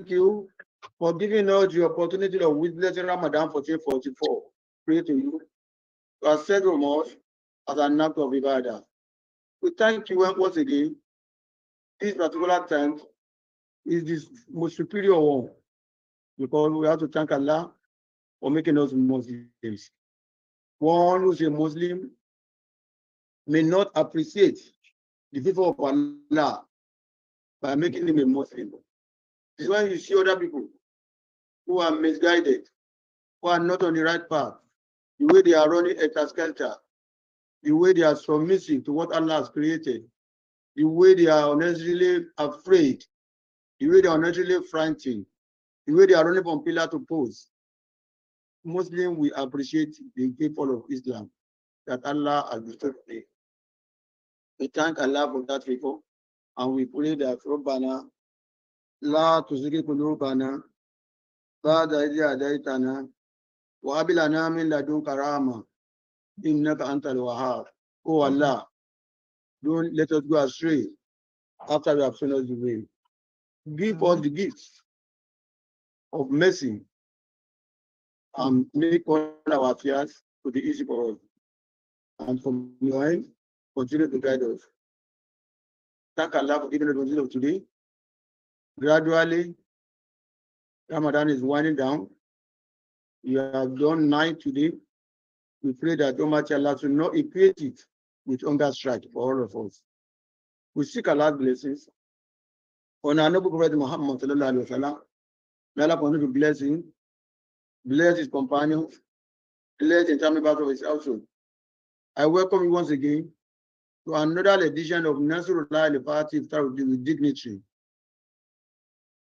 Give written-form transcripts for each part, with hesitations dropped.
you for giving us the opportunity of witnessing Ramadan 1444. Pray to you to accept remorse as an act of ibadah. We thank you once again. This particular time is the most superior one because we have to thank Allah for making us Muslims. One who's a Muslim may not appreciate the favor of Allah by making him a Muslim. It's when you see other people who are misguided, who are not on the right path, the way they are running helter-skelter, the way they are submissive to what Allah has created, the way they are unnecessarily afraid, the way they are unnecessarily frightened, the way they are running from pillar to post. Muslims will appreciate the people of Islam that Allah has bestowed on them. We thank Allah for that favor, and we pray that Rabbana la tuzigh qulubana ba'da idh hadaytana wa hab lana min ladunka rahmah innaka antal wahhab. Oh Allah, don't let us go astray after you have shown us the way. Give us the gifts of mercy and make all our affairs to be easy for us. And from your end, continue to guide us. Thank Allah for giving us the opportunity of today. Gradually, Ramadan is winding down. You have done 9 today. We pray that Almighty Allah will not equate it with hunger strike for all of us. We seek Allah's blessings on our noble Prophet Muhammad sallallahu alaihi wasallam. May Allah continue to bless him, bless his companions, bless the entire members of his household. I welcome you once again to another edition of Nasfat Ramadan 1444Ah Iftaar with Dignitaries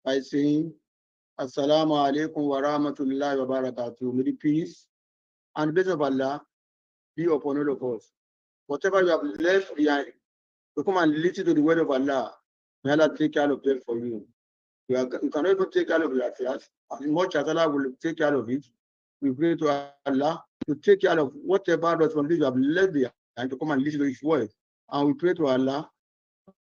by saying, Assalamu alaikum wa rahmatullahi wa barakatuh. May the peace and the blessing of Allah be upon all of us. Whatever you have left behind, to come and listen to the word of Allah, may Allah take care of them for you. You cannot even take care of your affairs. As much as Allah will take care of it, we pray to Allah to take care of whatever responsibility you have left behind to come and listen to His word. And we pray to Allah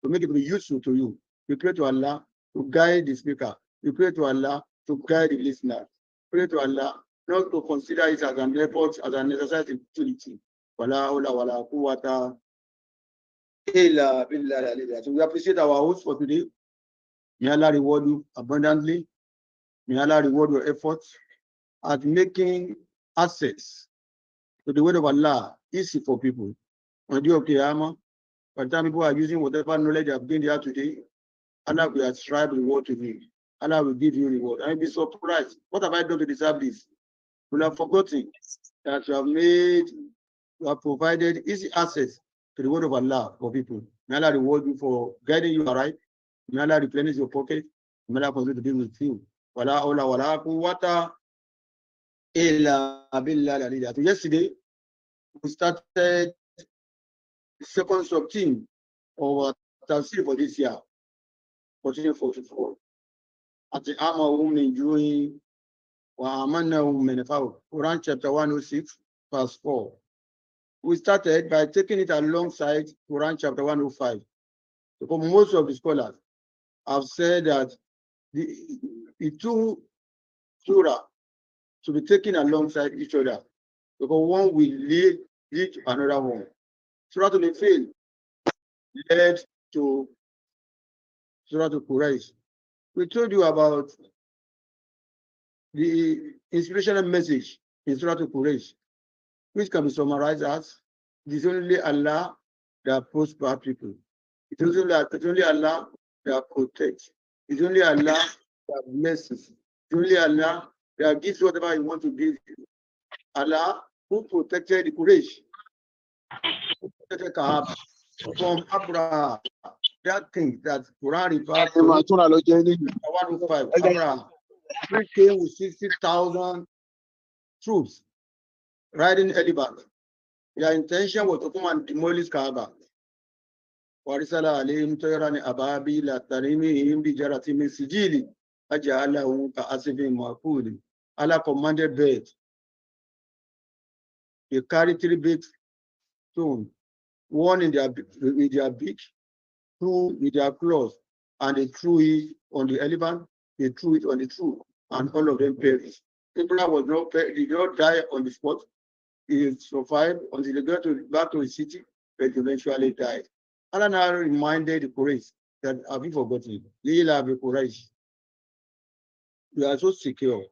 to make it be useful to you. We pray to Allah to guide the speaker. We pray to Allah to guide the listener. Pray to Allah not to consider it as an effort, as a necessary utility. Wala hawla wala quwwata illa billah. So we appreciate our host for today. May Allah reward you abundantly. May Allah reward your efforts at making access to the word of Allah easy for people. On the day of Qiyamah, by the time people are using whatever knowledge they have gained here today, Allah will ascribe reward to you. Allah will give you reward. And you'll be surprised. What have I done to deserve this? You will have forgotten that you have provided easy access to the word of Allah for people. May Allah reward you for guiding you aright. May Allah replenish your pocket. May Allah continue to be with you. Wala hawla wala quwwata illa billah. So yesterday, we started the second sub-team of our tafsir for this year, 1444. At the Amma Women Enjoying Wa'amanna Women, Quran chapter 106, verse 4. We started by taking it alongside Quran chapter 105. Because most of the scholars have said that the two surah should be taken alongside each other, because one will lead to another one. Surah to fail led to Surah to Quraysh. We told you about the inspirational message in Surah to Quraysh, which can be summarized as, it is only Allah that prospers people. It's only Allah that protects. It's only Allah that blesses. It's only Allah that gives whatever He wants to give you. Allah who protected the Quraysh, protected Kahab from Abraham. That thing that Quran refers to, 105, Abraham, who came with 60,000 troops riding elephants. Their intention was to come and demolish Kaaba. وَرِسَلَ عَلَيْهِمْ طَيْرًا أَبَابِيلَ تَرْمِيهِمْ بِحِجَارَةٍ مِّن سِجِّيلٍ فَجَعَلَهُمْ كَعَصْفٍ مَّأْكُولٍ. Allah commanded birds. They carried 3 big stones, one with their beak, 2 with their claws, and they threw it on the elephant. they threw it on the truth, and all of them perished. Abraham was not did not die on the spot. He survived until he got back to the city, but eventually died. Allah now reminded the Quraysh that, have you forgotten? Lila be Quraysh. You are so secure.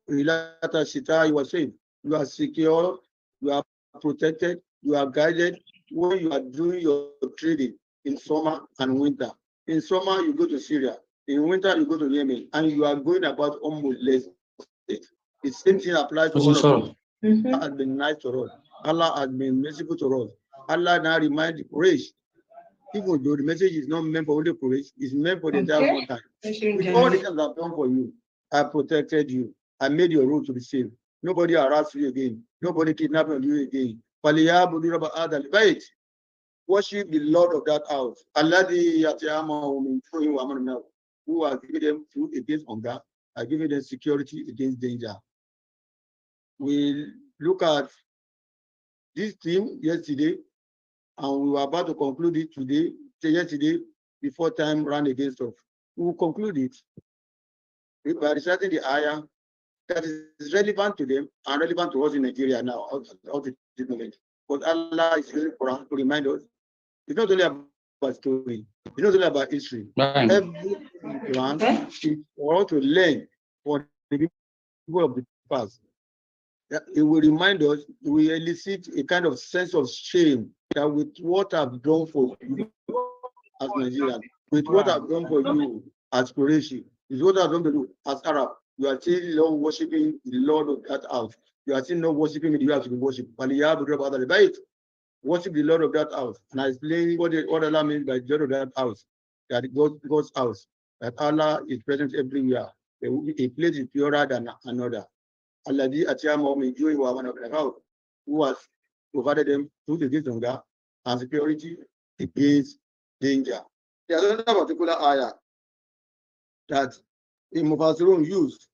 Relata Shita, you are safe. You are secure. You are protected. You are guided when you are doing your trading in summer and winter. In summer, you go to Syria. In winter, you go to Yemen, and you are going about almost less. The same thing applies to all of us. Allah has been nice to us. Allah has been merciful to us. Allah now reminds the Quraysh, even though the message is not meant for only Quraysh, it's meant for the entire mankind. With all the things I've done for you, I protected you. I made your road to be safe. Nobody harassed you again. Nobody kidnapped you again. Worship the Lord of that house. Who has given them food against hunger, are giving them security against danger. We look at this theme yesterday, and we were about to conclude it today, yesterday, before time ran against us. We will conclude it by reciting the ayah that is relevant to them and relevant to us in Nigeria now, out to this moment. But Allah is using Quran to remind us, it's not only about story, it's not only about history. Every Quran is for us to learn for the people of the past. It will remind us, it will elicit a kind of sense of shame that with what I've done for you as Nigerian, with what I've done for you as Quraysh, with what I've done for you as Arab, you are still not worshiping the Lord of that house. You are still not worshiping the house to be worshipped. Worship the Lord of that house. And I explain what Allah means by the Lord of that house, that God's house, that Allah is present everywhere. A place is purer than another. Allah who has provided them food against hunger and security against danger. There's another particular ayah that the Mufassirun used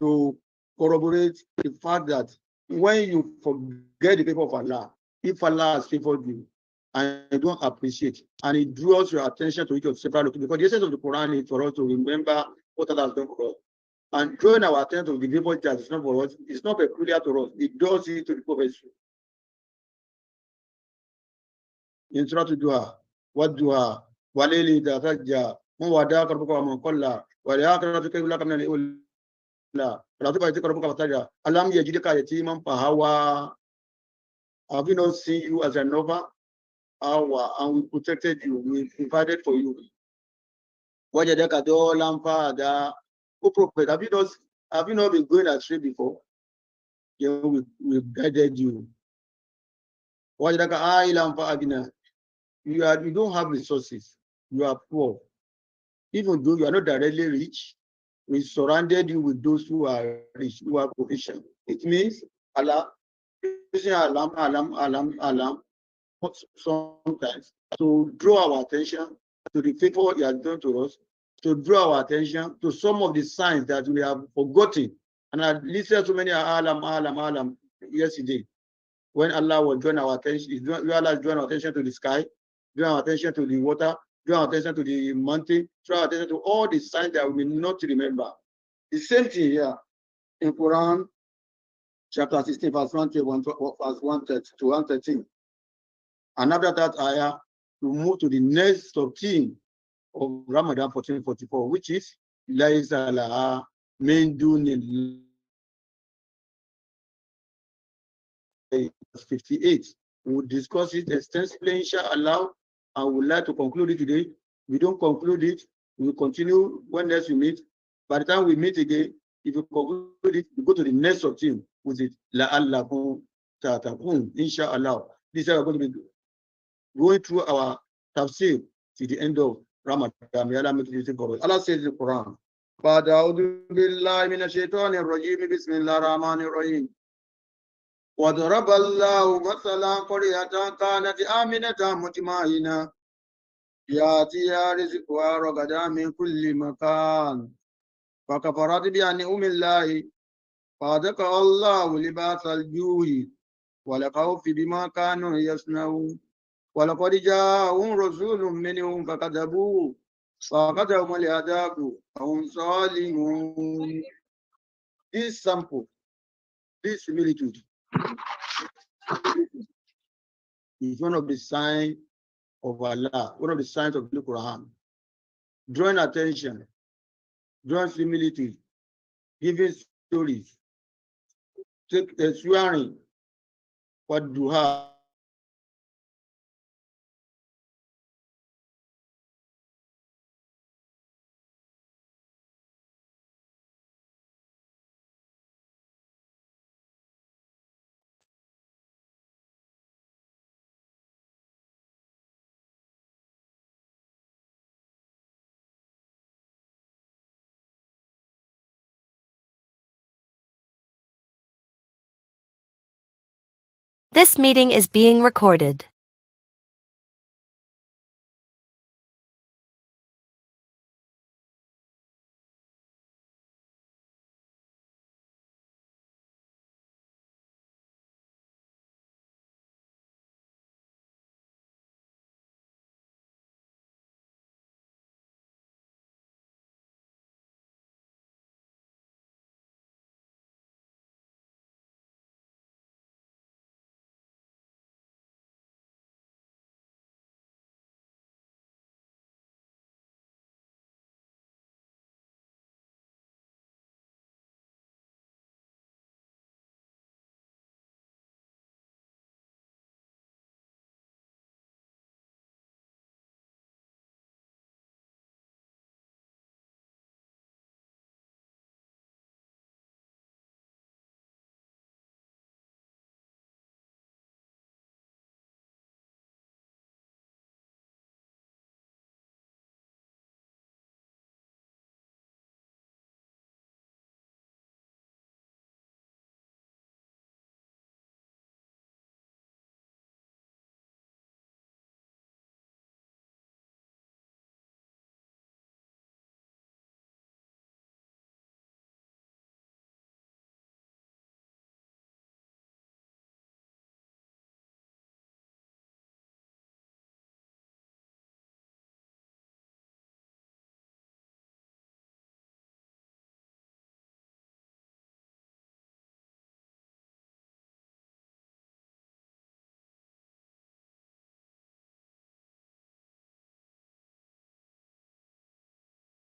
to corroborate the fact that when you forget the favor of Allah, if Allah has favored you and you don't appreciate, and it draws your attention to it of several occasions, because the essence of the Quran is for us to remember what Allah has done for us. And drawing our attention to the favor that is not for us, it's not peculiar to us. It does it to the Prophet. In Surah Dua, what Dua, Walili da Sajja, Muwada Karbuka Mankolla, Waliaka to Kula Kamani Ula, Ratuka Karbuka Taja, Alam Yajika Yatiman Pahawa. Have we not seen you as a Nova? And we protected you, we provided for you. Wajadaka do lampa da. Oh, Prophet, have you not been going astray before? Yeah, we guided you. Wajadaka lampa agina. You don't have resources. You are poor. Even though you are not directly rich, we surrounded you with those who are rich, who are provision. It means Allah, using alam, sometimes to draw our attention to the favor He has done to us, to draw our attention to some of the signs that we have forgotten. And I listed so many alam yesterday. When Allah will join our attention, Allah join our attention to the sky, join our attention to the water, join our attention to the mountain, join our attention to all the signs that we may not remember. The same thing here in Quran, chapter 16, verse 113 to 113. And after that ayah, we move to the next theme of Ramadan 1444, which is Laisa laha min dunil 58. We will discuss it extensively, inshallah, and we would like to conclude it today. We don't conclude it, we will continue when next we meet. By the time we meet again, if we conclude it, we go to the next theme, which is La'allakum Tatakun, inshallah. This is going to be going through our tafsir to the end of Ramadan. May Allah make it easy for us. Allah says in the Quran, Ba'da'udhu billahi minash shaitanir rajim, bismillahir rahmanir rahim. وضرب الله مثلا قرية كانت آمنة مطمئنة يأتيها رزقها رغدا من كل مكان فكفرت بأنعم الله فأذاقها الله لباس الجوع والخوف بما كانوا يصنعون ولقد جاءهم رسول منهم فكذبوه This sample, this similitude, is one of the signs of Allah, one of the signs of the Quran. Drawing attention, drawing similitude, giving stories, swearing, what duha. This meeting is being recorded.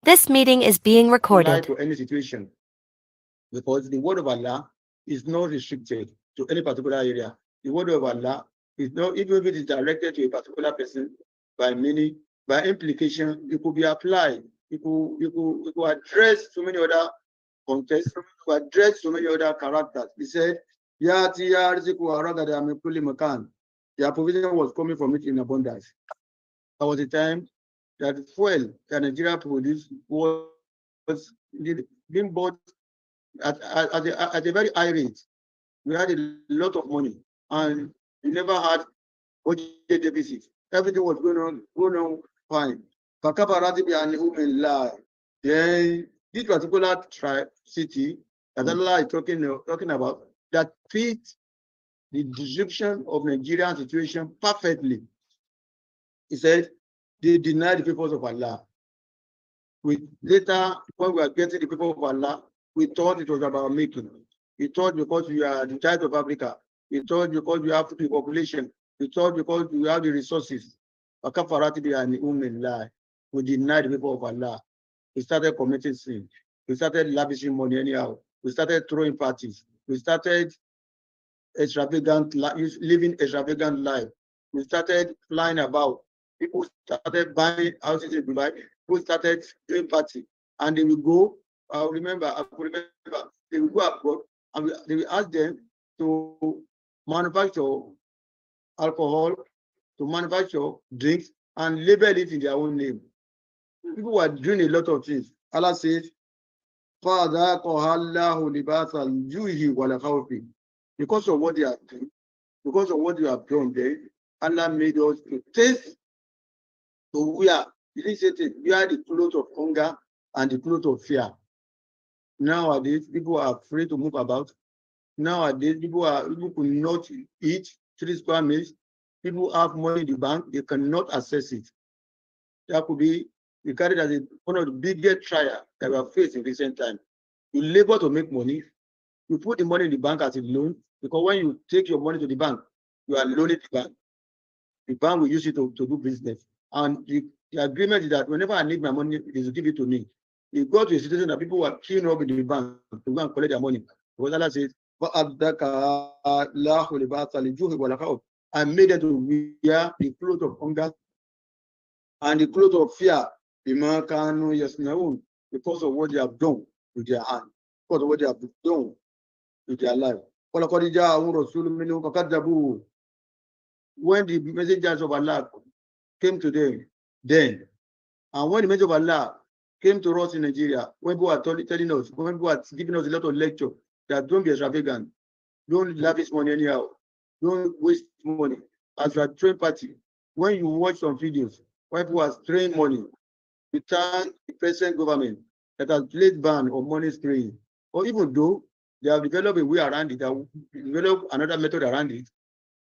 This meeting is being recorded. To any situation, because the word of Allah is not restricted to any particular area. The word of Allah is not, even if it is directed to a particular person, by many, by implication, it could be applied. It could address so many other contexts, it could address so many other characters. He said, their provision was coming from it in abundance. There was a time that fuel that Nigeria produced was being bought at a very high rate. We had a lot of money and we never had budget deficit. Everything was going on fine. Then this particular city that Allah is talking about, that fits the description of Nigerian situation perfectly. He said, they denied the people of Allah. Later, when we are getting the people of Allah, we thought it was about making. We thought because we are the child of Africa. We thought because we have the population. We thought because we have the resources. We denied the people of Allah. We started committing sin. We started lavishing money anyhow. We started throwing parties. We started living extravagant life. We started flying about. People started buying houses in Dubai. People started doing party, and they will go. I could remember, they will go abroad, and they will ask them to manufacture alcohol, to manufacture drinks, and label it in their own name. People were doing a lot of things. Allah says, because of what they are doing, because of what you have done there, Allah made us to taste, to wear. He didn't say to wear the clothes of hunger and the clothes of fear. Nowadays, people are afraid to move about. Nowadays, people could not eat 3 square meals. People have money in the bank, they cannot access it. That could be regarded as one of the biggest trials that we have faced in recent times. You labor to make money, you put the money in the bank as a loan, because when you take your money to the bank, you are loaning the bank. The bank will use it to do business. And the agreement is that whenever I need my money, they will give it to me. You go to a situation that people were queuing up in the bank to go and collect their money. Because Allah says, I made them to wear the clothes of hunger and the clothes of fear, because of what they have done with their hand, because of what they have done with their life. When the messengers of Allah came to them, then, and when the message of Allah came to us in Nigeria, when people are telling us, when people are giving us a lot of lecture, that don't be extravagant, don't lavish money anyhow, don't waste money. As you are trained party, when you watch some videos, when people are spraying money, you thank the present government that has placed ban on money spraying. Or even though they have developed a way around it, they have developed another method around it.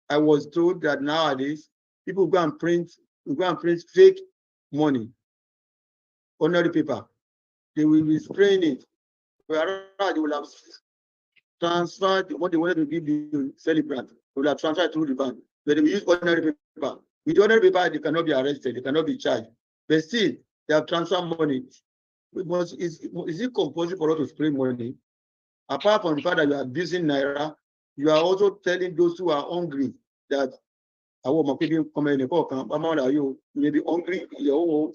I was told that nowadays people go and print fake money, ordinary paper. They will be spraying it. Whereas they will have transferred what they wanted to give the celebrant. They will have transferred through the bank. But they will use ordinary paper. With ordinary paper, they cannot be arrested, they cannot be charged. But still, they have transferred money. Is it compulsory for us to spray money? Apart from the fact that you are abusing Naira, you are also telling those who are hungry that you may be hungry in your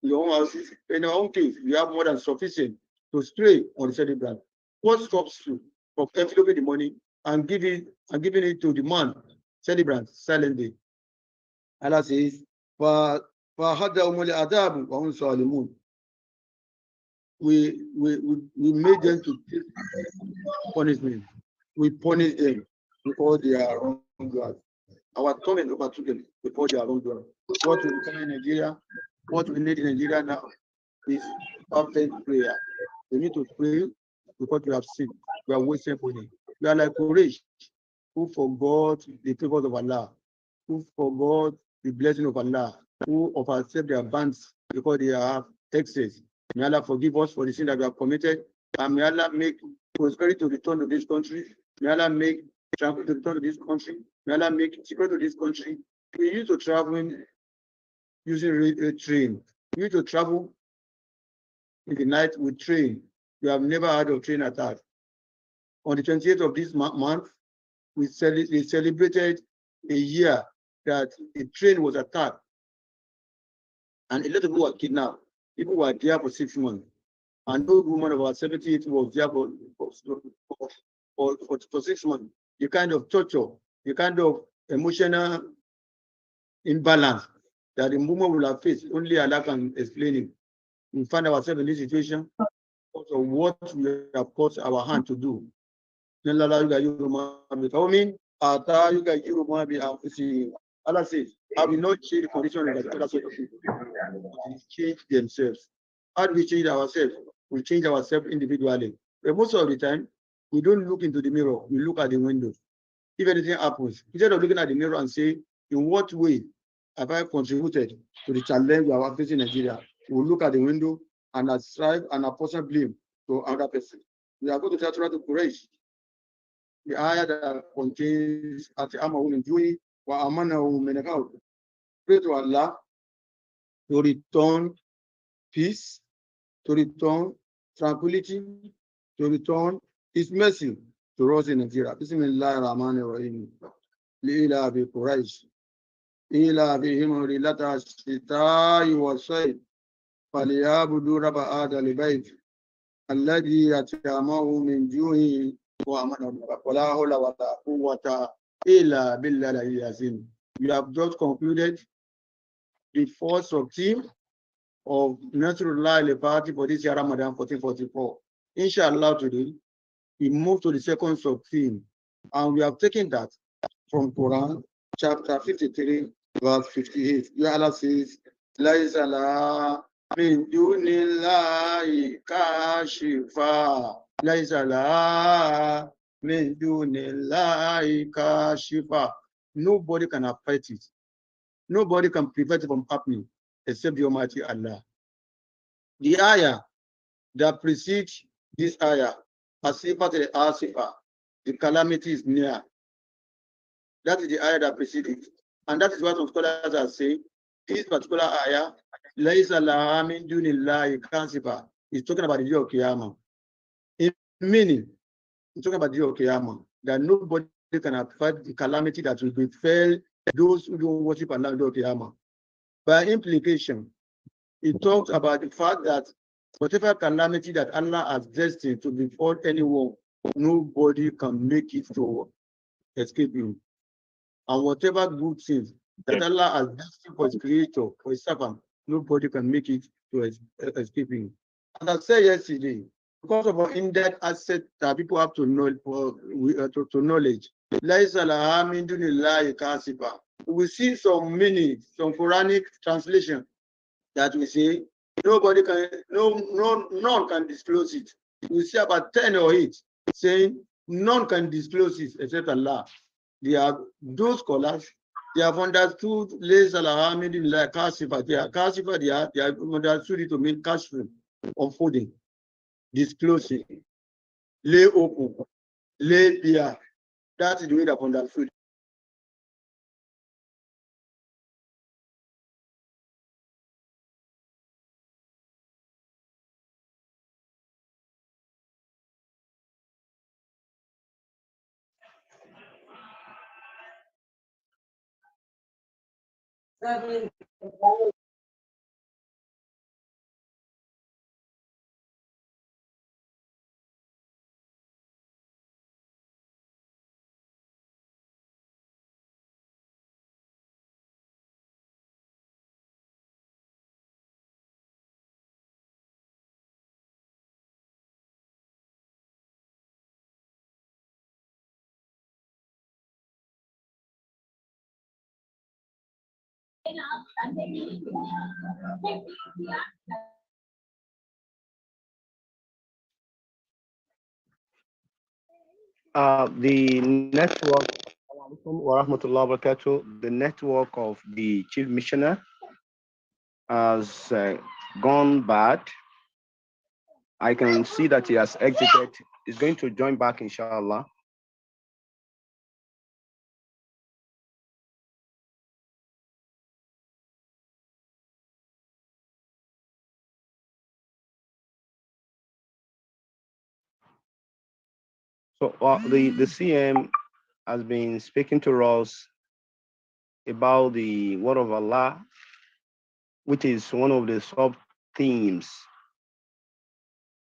own houses. In your own case, you have more than sufficient to stray on the celebrant. What stops you from enveloping the money and giving it to the man celebrant silently? Allah says, we made them to take punishment. We punish them because they are wrongdoers. Our torment overtook them because they are wrongdoers. What we become in Nigeria, what we need in Nigeria now is perfect prayer. We need to pray because we have sinned. We are wasting money. We are like Quraysh, who forgot the favors of Allah, who forgot the blessing of Allah, who overstep their bands because they have excess. May Allah forgive us for the sin that we have committed, and may Allah make prosperity to return to this country. May Allah make travel to return to this country. May Allah make security to this country. We used to travel using a train. We used to travel in the night with train. We have never had a train attack. On the 28th of this month, we celebrated a year that a train was attacked and a lot of people were kidnapped. People were there for 6 months. And no woman of about 78 was there for 6 months. The kind of torture, the kind of emotional imbalance that the woman will have faced, only Allah can explain it. We find ourselves in this situation because of what we have caused our hand to do. Allah says, I will not change the condition of the other sort of people. They change themselves. How do we change ourselves? We change ourselves individually. But most of the time, we don't look into the mirror, we look at the window. If anything happens, instead of looking at the mirror and say, in what way have I contributed to the challenge we are facing in Nigeria? We look at the window and ascribe and apportion blame to another person. We are going to try to Quraysh. The ayah that contains Ati'amahu min Jui wa amanahu min al. Pray to Allah to return peace, to return tranquility, to return His mercy to us in Nigeria. Bismillahir Rahmanir Rahim. Li'ila bi Quraysh. Ila bihim rilata shita'i wa sayf. فليعبدوا رب هذا البيت الذي أطعمه من جوع وآمنه ولا حول ولا قوة إلا بالله العلي العظيم. We have just concluded the first sub-theme of Nasrullah al-Party for this year Ramadan 1444. Inshallah, today we move to the second sub-theme, and we have taken that from Quran chapter 53 verse 58. Where Allah says, لَيْسَ لَهَا مِن دُونِ اللَّهِ كَاشِفًا لَيْسَ لَهَا مِن دُونِ اللَّهِ كَاشِفًا. Nobody can affect it. Nobody can prevent it from happening except the Almighty Allah. The ayah that precedes this ayah, Asifa to the Asifa, the calamity is near. That is the ayah that precedes it. And that is what some scholars are saying. This particular ayah, Laisa laha min dunillahi kasifa, is talking about the day of Qiyamah. In meaning, it's talking about the day of Qiyamah, that nobody can affect the calamity that will befall those who don't worship Allah on the day of Qiyamah. By implication, it talks about the fact that whatever calamity that Allah has destined to befall anyone, nobody can make it to escape him. And whatever good things that Allah has destined for his creator, for his servant, nobody can make it to escape him. As I said yesterday, because of our in-depth asset that people have to know to knowledge, we see some meaning, some Quranic translation that we say nobody can, none can disclose it. We see about 10 or 8 saying none can disclose it except Allah. They are those scholars. They have understood like kasifa. They have understood it to mean kashfin, unfolding, disclosing, lay open, lay bare. That is the way they have understood. The network, the network of the chief missioner has gone bad. I can see that he has exited. He's going to join back, inshallah. So the CM has been speaking to us about the word of Allah, which is one of the sub themes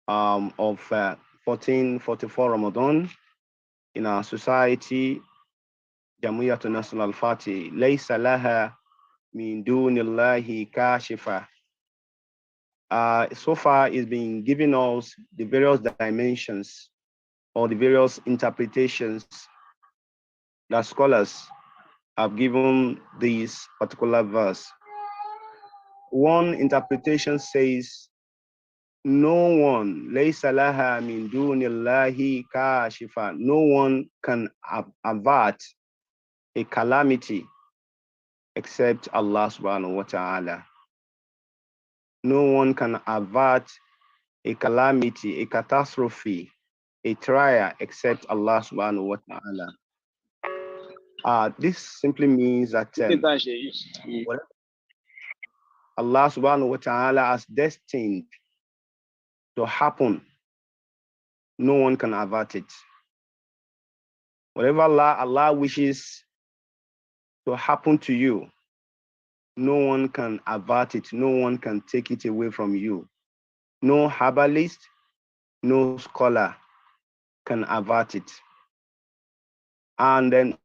of 1444 Ramadan in our society. Jamiyatu Nasr al-Fati, laysa laha min dunillahi kashifa. So far, it's been giving us the various dimensions or the various interpretations that scholars have given this particular verse. One interpretation says, no one, laysa laha min dunillahi kashifa, no one can avert a calamity except Allah subhanahu wa ta'ala. No one can avert a calamity, a catastrophe, a trial except Allah subhanahu wa ta'ala. This simply means that Allah subhanahu wa ta'ala has destined to happen. No one can avert it. Whatever Allah wishes to happen to you, no one can avert it. No one can take it away from you. No herbalist, no scholar can avert it. And then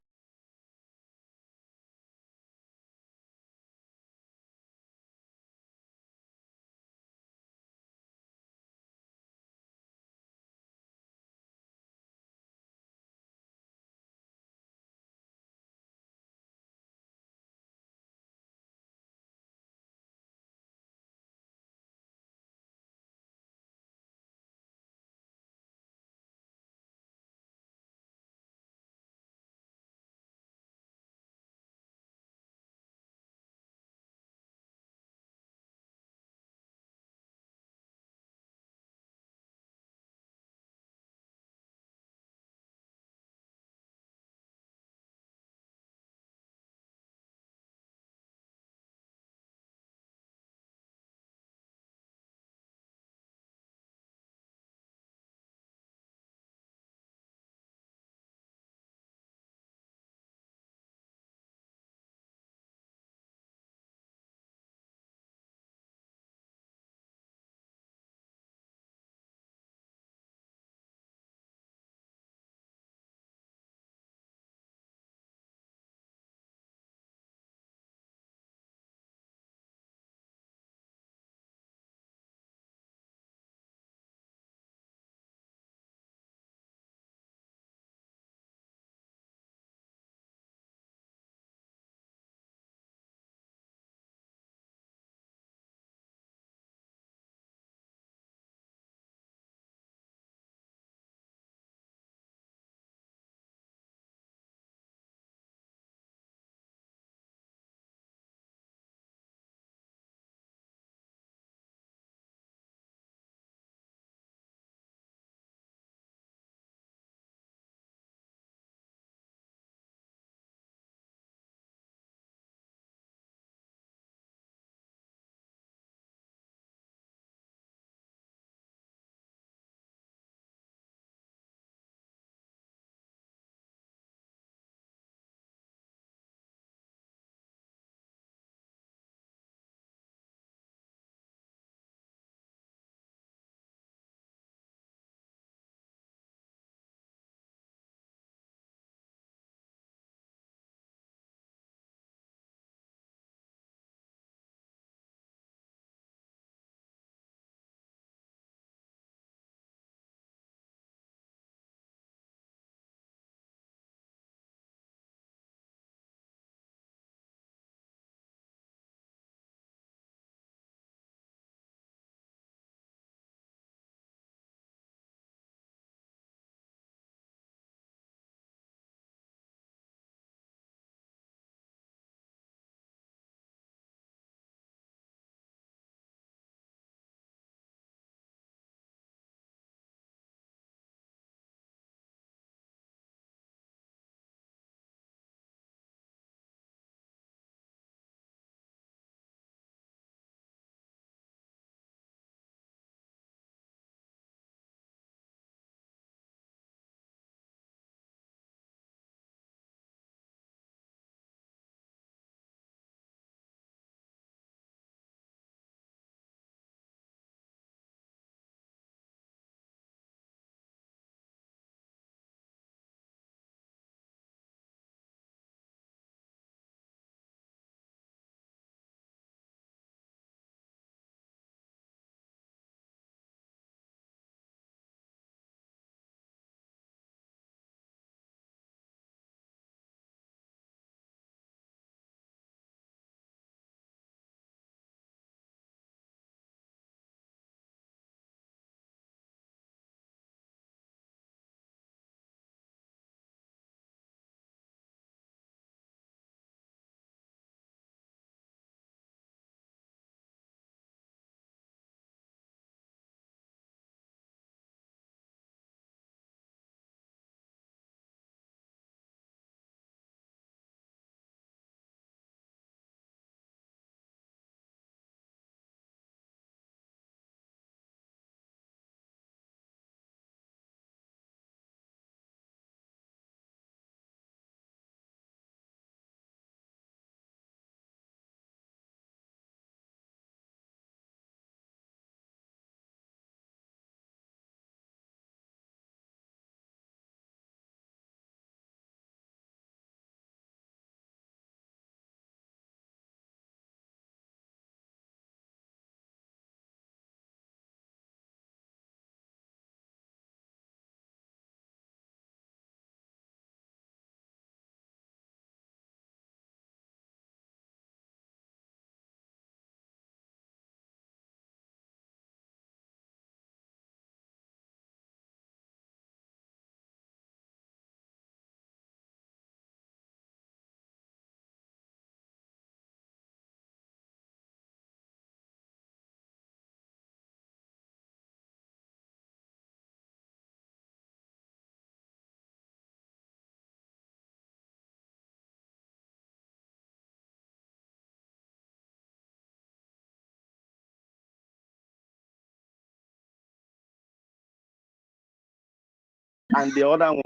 And the other one,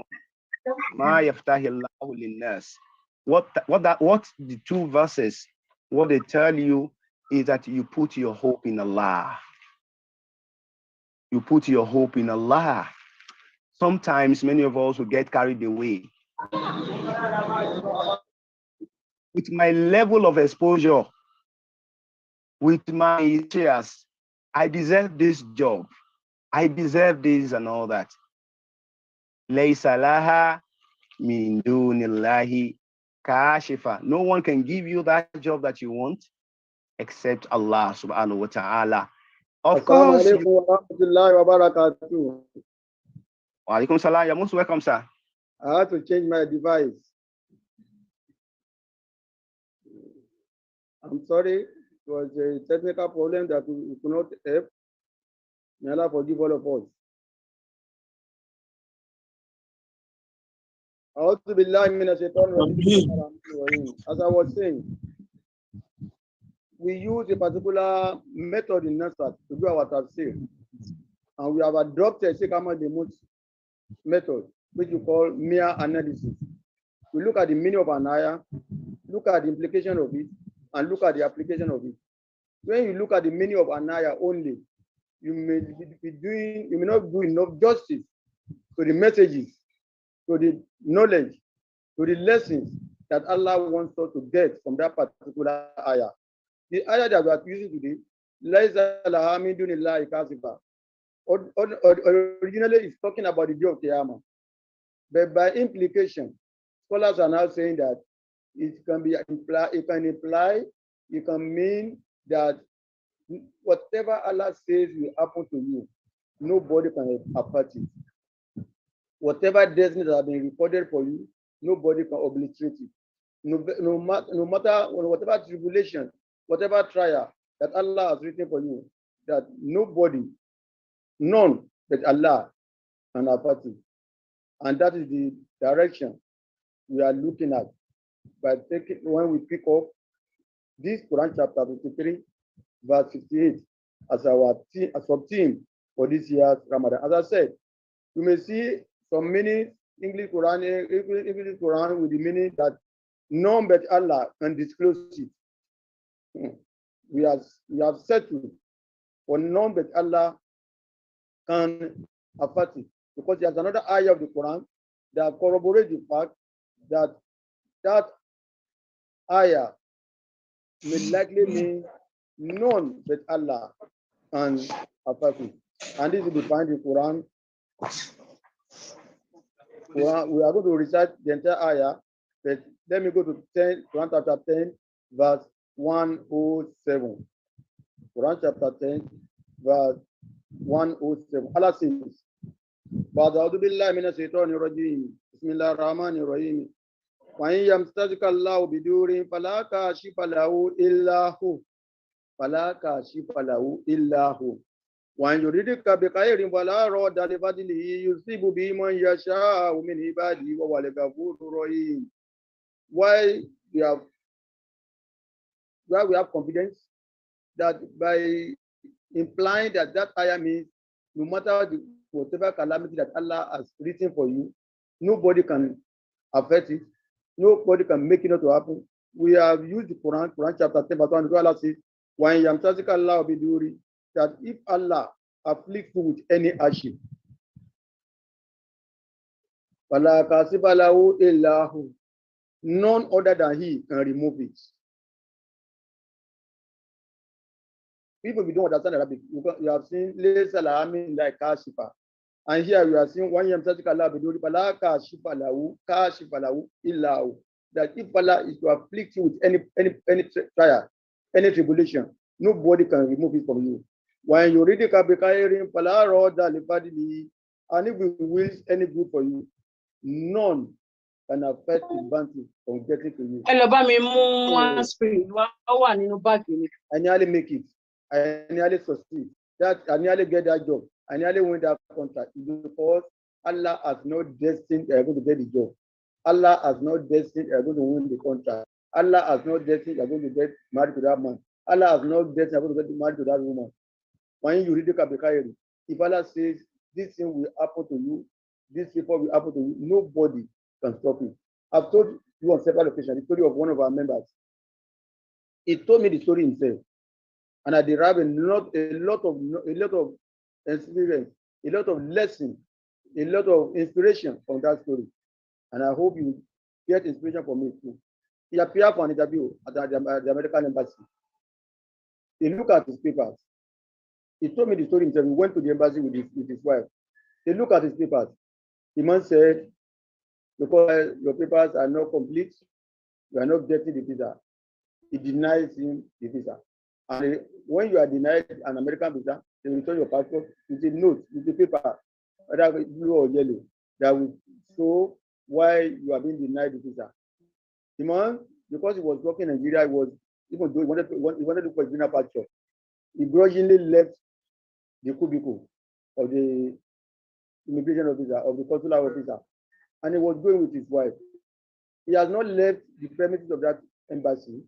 Ma yaftahillahu linnas. What the two verses, what they tell you is that you put your hope in Allah. You put your hope in Allah. Sometimes many of us will get carried away. With my level of exposure, with my shares, I deserve this job. I deserve this and all that. Laysa laha min dunillahi kashifa. No one can give you that job that you want except Allah subhanahu wa ta'ala. Of course. Wa Alaikum salam. You're most welcome, sir. I had to change my device. I'm sorry, it was a technical problem that we could not help. May Allah forgive all of us. As I was saying, we use a particular method in Nasfat to do our tafsir, and we have adopted the method, which we call mere analysis. We look at the meaning of an ayah, look at the implication of it, and look at the application of it. When you look at the meaning of an ayah only, you may not do enough justice to the messages, to the knowledge, to the lessons that Allah wants us to get from that particular ayah. The ayah that we are using today, originally is talking about the day of Qiyamah. But by implication, scholars are now saying that it can mean that whatever Allah says will happen to you, nobody can avert it. Whatever destiny that has been recorded for you, nobody can obliterate it. No matter whatever tribulation, whatever trial that Allah has written for you, that none but Allah can avert it. And that is the direction we are looking at by taking when we pick up this Quran chapter 53, verse 58 as our theme for this year's Ramadan. As I said, you may see some meaning English Quran with the meaning that none but Allah can disclose it. We have settled for none but Allah can affect it, because there's another ayah of the Quran that corroborates the fact that that ayah may likely mean none but Allah can affect it. And this is defined in Quran. We are going to recite the entire ayah, but let me go to Quran chapter 10, verse 107. Quran chapter 10, verse 107. Allah says, "Ba'udhu billahi minash shaitani rajim. Bismillahir rahmanir rahim. Wa in yamsazika Allahu bidurin fala kashifa lahu illa hu. Fala kashifa lahu illa hu. Wa in yuridka bikhairin fala radda li fadlihi yusibu bihi man yasha'u min ibadihi wa huwal ghafurur rahim." Why we have confidence that by implying that ayah means no matter whatever calamity that Allah has written for you, nobody can affect it, nobody can make it not to happen. We have used the Quran chapter 10, verse 1, Allah says, "When yamtazika Allah biduri," that if Allah afflicts you with any hardship, fala kashifa lahu illa hu, none other than He can remove it. People, we don't understand Arabic. You have seen Laysa laha like kashifa. And here we are seeing one yamtazika Allah biduri fala kashifa lahu illa hu. That if Allah is to afflict you with any trial, any tribulation, nobody can remove it from you. When you read the Kabikairin, fala radda li fadlihi, and if we will any good for you, none can affect the bounty from getting to you. I nearly make it. I nearly succeed. I nearly get that job. I nearly win that contract. Because Allah has not destined you're going to get the job. Allah has not destined you're going to win the contract. Allah has not destined you're going to get married to that man. Allah has not destined you're going to get married to that woman. When you read the Kabikayri, if Allah says this thing will happen to you, this people will happen to you, nobody can stop it. I've told you on several occasions the story of one of our members. He told me the story himself, and I derived a lot of experience, a lot of lesson, a lot of inspiration from that story. And I hope you get inspiration from it too. He appeared for an interview at the American embassy. He looked at his papers. He told me the story himself. He went to the embassy with his wife. They looked at his papers. The man said, because your papers are not complete, you are not getting the visa. He denies him the visa. And when you are denied an American visa, they return your passport with a note, with a paper, whether blue or yellow, that will show why you are being denied the visa. The man, because he was working in Nigeria, even though he wanted to do for a greener pasture, he grudgingly left the cubicle of the immigration officer, of the consular officer, and he was going with his wife. He has not left the premises of that embassy.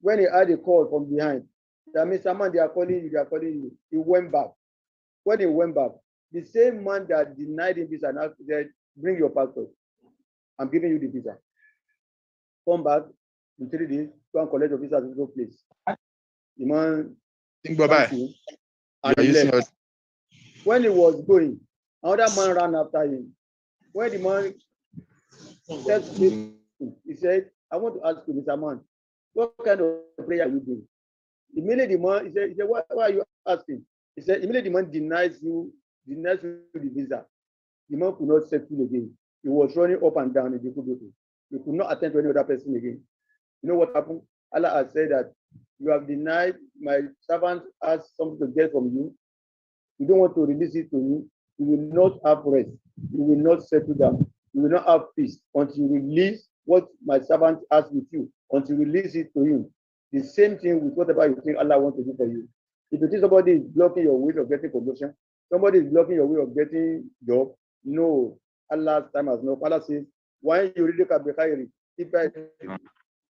When he had a call from behind, that Mr. Man, they are calling you, he went back. When he went back, the same man that denied him visa now said, bring your passport. I'm giving you the visa. Come back in 3 days, go and collect your visa at the place. The man thanked him and he left. When he was going, another man ran after him. When the man said, he said, I want to ask you, Mr. Man, what kind of prayer are you doing? Immediately the man, he said, why are you asking? He said, immediately the man denies you the visa. The man could not settle again. He was running up and down in the cubicle. He could not attend to any other person again. You know what happened? Allah has said that you have denied my servant has something to get from you. You don't want to release it to you. You will not have rest. You will not settle down. You will not have peace until you release what my servant has with you, until you release it to him. The same thing with whatever you think Allah wants to do for you. If you think somebody is blocking your way of getting promotion, somebody is blocking your way of getting job, no, Allah's time has no. Allah says, why you really can be higher? If I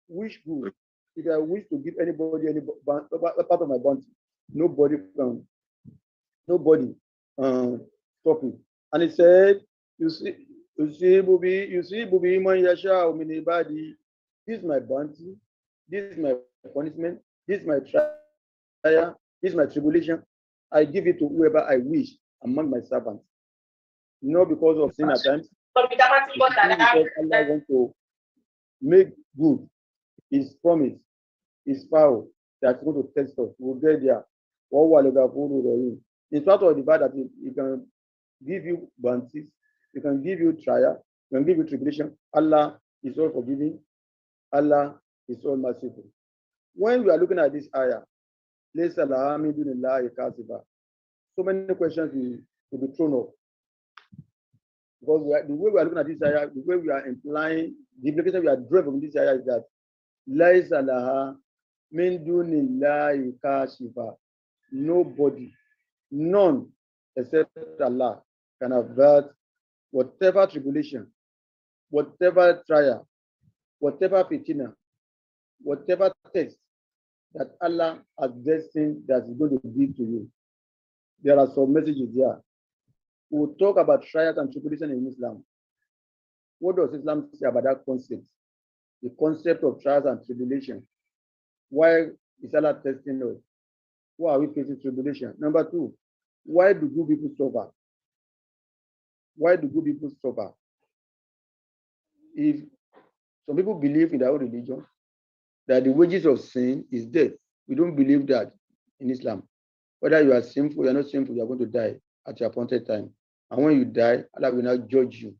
wish good, if I wish to give anybody any part of my bounty, nobody can stop it. And he said, you see, Bubi, man yasha minibadi. This is my bounty, this is my punishment, this is my trial, this is my tribulation. I give it to whoever I wish among my servants. Not because of sin at times, because Allah wants to make good his promise, his power that's going to test us. We'll get there. In spite of the fact that he can give you bounties, he can give you trial, he can give you tribulation. Allah is all forgiving. Allah is all merciful. When we are looking at this ayah, so many questions will be thrown up. Because the way we are looking at this ayah, the way we are implying, the implication we are drawing from this ayah is that Laisa laha min dunillahi kashifa. Nobody, none except Allah can avert whatever tribulation, whatever trial, whatever fitina, whatever test that Allah has destined that is going to give to you. There are some messages there. We'll talk about trials and tribulation in Islam. What does Islam say about that concept? The concept of trials and tribulation. Why is Allah testing us? Why are we facing tribulation? Number two, why do good people suffer? Why do good people suffer? If some people believe in their own religion that the wages of sin is death, we don't believe that in Islam. Whether you are sinful, you are not sinful, you are going to die at your appointed time. And when you die, Allah will not judge you.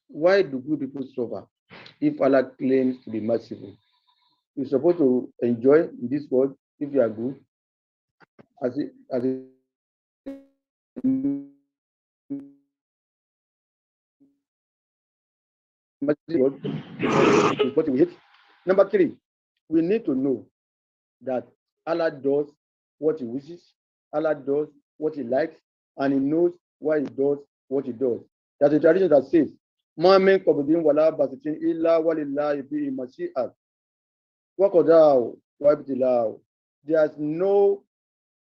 Why do good people suffer if Allah claims to be merciful? You're supposed to enjoy in this world if you are good, as what we hate. Number three, we need to know that Allah does what he wishes, Allah does what he likes, and he knows why he does what he does. There's a tradition that says, there's no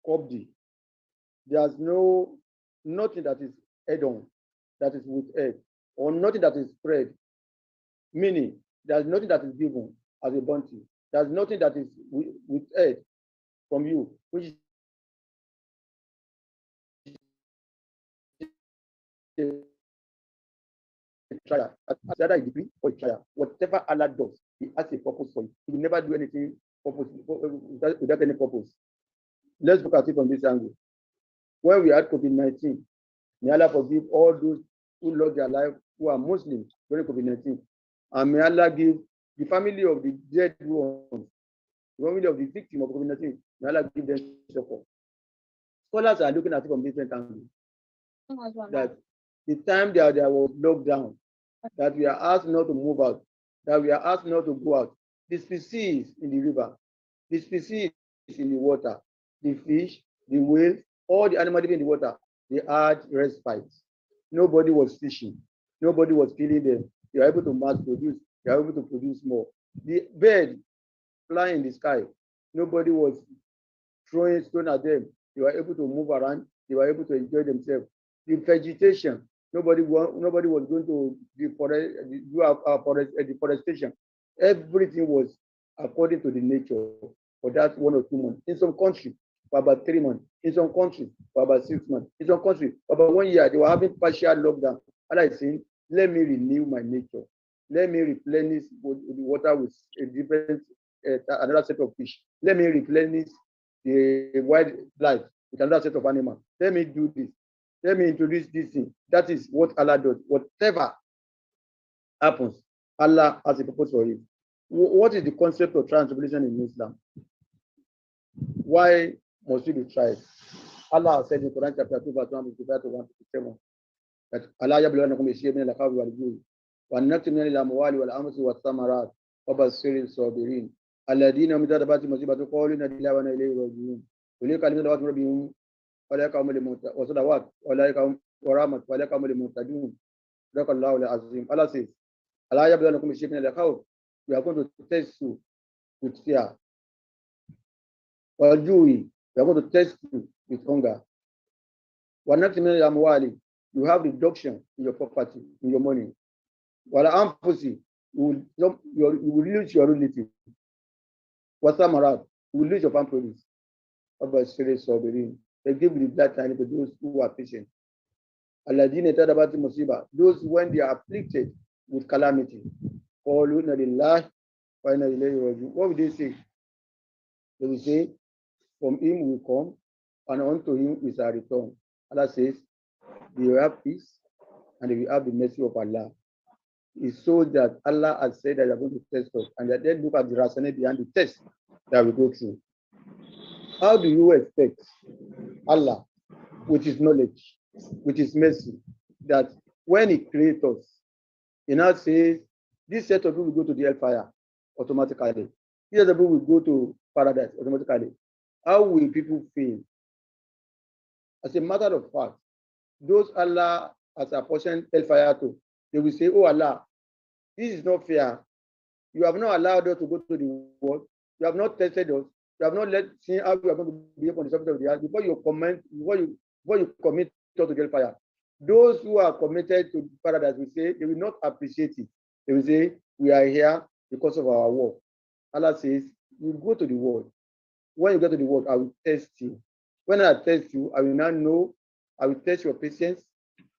qabdi, there's nothing that is add-on that is withheld, or nothing that is spread. Meaning, there's nothing that is given as a bounty. There's nothing that is withheld from you, which is trial. Either a degree or a trial. Whatever Allah does, He has a purpose for it. He will never do anything without any purpose. Let's look at it from this angle. When we had COVID-19, may Allah forgive all those who lost their life who are Muslims during COVID-19. And may Allah give the family of the dead ones, the family of the victim of COVID-19, may Allah give them support. Scholars are looking at it from different angles. That the time there was lockdown, that we are asked not to move out, that we are asked not to go out. The species in the river, the species in the water, the fish, the whales, all the animals living in the water, they had respite. Nobody was fishing. Nobody was killing them. They were able to mass produce. They were able to produce more. The bird flying in the sky, nobody was throwing stone at them. They were able to move around. They were able to enjoy themselves. The vegetation, nobody was going to do deforestation. Everything was according to the nature for that 1 or 2 months. In some countries, for about 3 months. In some countries, for about 6 months. In some countries, for about 1 year, they were having partial lockdown. Allah is saying, let me renew my nature. Let me replenish the water with a different, another set of fish. Let me replenish the wildlife with another set of animals. Let me do this. Let me introduce this thing. That is what Allah does. Whatever happens, Allah has a purpose for it. What is the concept of trial and tribulation in Islam? Why must we be tried? Allah said in Quran chapter 2, verse 155 to 157, that Allah yabluwannakum bi shay'in min al-khawfi wal-ju'i wa naqsin min al-amwali wal-anfusi was-samarat wa bashiri as-sabirin alladhina hum idha asabathum musibatun qalu inna lillahi wa inna ilayhi raji'un ulika alladhina tawaffahu rabbihum wa la yaqumul mawt wa sadawat wa la yaqum wa rahmat wa la yaqumul muhtadun. Allahu al-azim. Allah says, Allah yabluwannakum bi shay'in min al-khawf. We are going to test you with fear. Wal-ju'i, we are going to test you with hunger. Wa naqsin min al-amwali, you have reduction in your property, in your money. While anfusi, you will lose your relative. Wasamarat, you will lose your farm produce. They give the blood time to those who are patient. Alladhina tadabati musiba, those when they are afflicted with calamity. Qalu inna lillahi wa inna ilayhi raji'un. What will they say? They will say, from him we come, and unto him is our return. Allah says, they will have peace and they will have the mercy of Allah. It's so that Allah has said that they are going to test us, and that then look at the rationale behind the test that we go through. How do you expect Allah, with his knowledge, with his mercy, that when he creates us, he now says, this set of people will go to the hellfire automatically. This set of people will go to paradise automatically. How will people feel? As a matter of fact, those Allah has apportioned hellfire to, they will say, oh Allah, this is not fair. You have not allowed us to go to the world. You have not tested us. You have not seen how we are going to behave on the surface of the earth before you commit us to hellfire. Those who are committed to paradise will say, they will not appreciate it. They will say, we are here because of our work. Allah says, you go to the world. When you go to the world, I will test you. When I test you, I will now know. I will test your patience.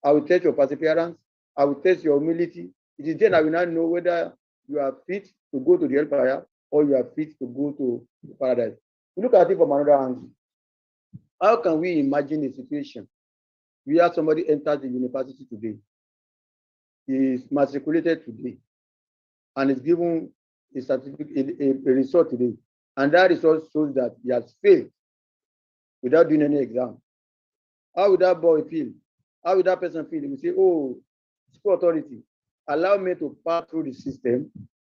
I will test your perseverance. I will test your humility. It is then I will now know whether you are fit to go to the hellfire or you are fit to go to the paradise. We look at it from another angle. How can we imagine a situation where somebody enters the university today, is matriculated today, and is given a certificate, a result today, and that result shows that he has failed without doing any exam? How would that boy feel? How would that person feel? He will say, oh, school authority, allow me to pass through the system,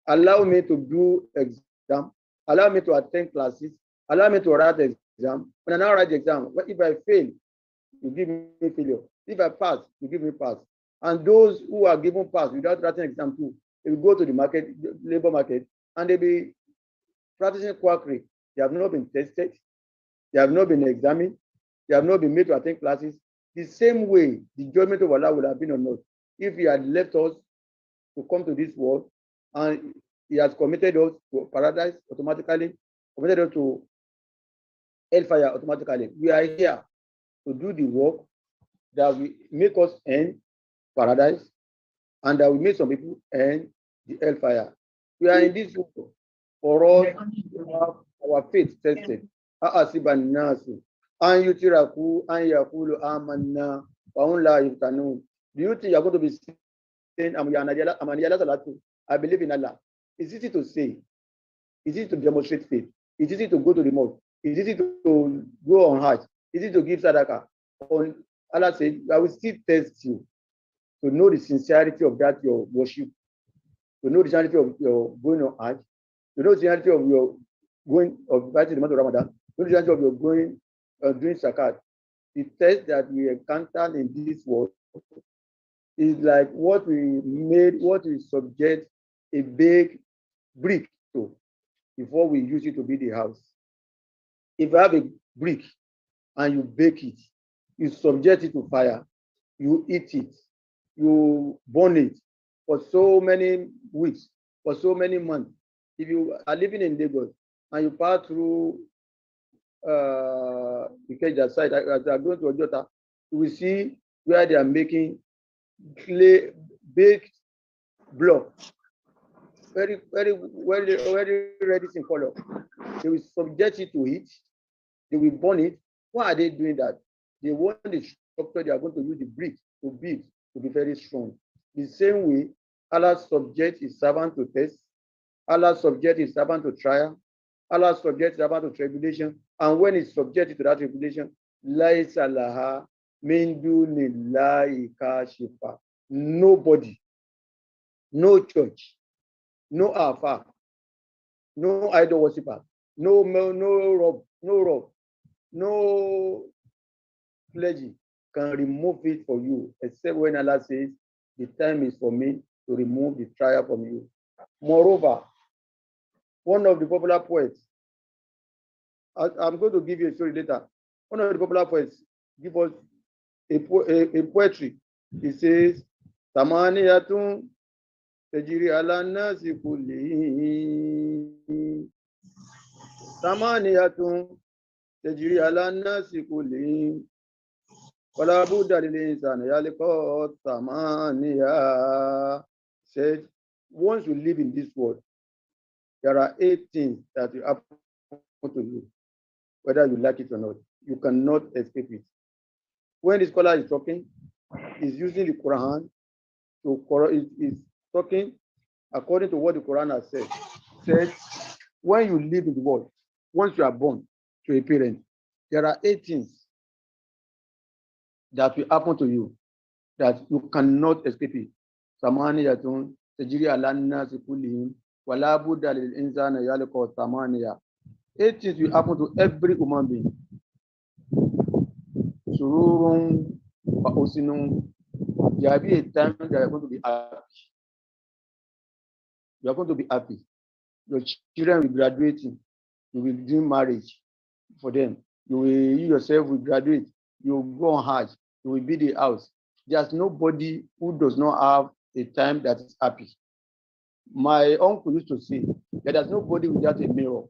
allow me to do exam, allow me to attend classes, allow me to write the exam. When I now write the exam, if I fail, you give me failure. If I pass, you give me pass. And those who are given pass without writing exam too, they will go to the market, labor market, and they'll be practicing quackery. They have not been tested, they have not been examined, they have not been made to attend classes, The same way the judgment of Allah would have been on us if He had left us to come to this world and He has committed us to paradise automatically, committed us to hellfire automatically. We are here to do the work that will make us end paradise and that will make some people end the hellfire. We are in this world for us to have our faith tested. Do you think you are going to be saying, I believe in Allah? It's easy to say. It's easy to demonstrate faith. It's easy to go to the mosque. It's easy to go on Hajj. It's easy to give sadaqah. Allah said, I will still test you to know the sincerity of that your worship, to know the sincerity of your going on Hajj, to know the sincerity of your going of the month of Ramadan, to know the sincerity of your going doing zakat. The test that we encounter in this world is like what we subject a big brick to before we use it to build the house. If you have a brick and you bake it, you subject it to fire, you eat it, you burn it for so many weeks, for so many months. If you are living in Lagos and you pass through the Ikeja side, as you are going to Ojota, you will see where they are making clay baked block, very reddish in color. They will subject it to heat, they will burn it. Why are they doing that? They want the structure they are going to use the brick to build to be very strong. The same way, Allah subjects His servant to test, Allah subjects His servant to trial, Allah subjects His servant to tribulation, and when He's subjected to that tribulation, laisa laha min dunillahi kashifa. Nobody, no church, no alpha, no idol worshiper, no rob, no clergy can remove it for you, except when Allah says, the time is for me to remove the trial from you. Moreover, one of the popular poets, I'm going to give you a story later. One of the popular poets give us a poetry. He says, Tamaniyatun tajri ala nasi kulli. Tamaniyatun tajri ala nasi kulli. Wala budda lil insani yalqa tamaniya. Said, once you live in this world, there are 8 things that you have to do, whether you like it or not. You cannot escape it. When the scholar is talking, he's using the Quran is talking according to what the Quran has said. Said, when you live in the world, once you are born to a parent, there are 8 things that will happen to you that you cannot escape it. Samaniyatun tajri ala nasi kullihim wala budda lil insani yalqa samaniya. 8 things will happen to every human being. Sururun wa usinun. There will be a time that you are going to be happy. You are going to be happy. Your children will be graduating. You will do marriage for them. You yourself will graduate. You will go on Hajj. You will build a house. There's nobody who does not have a time that is happy. My uncle used to say that there's nobody without a mirror,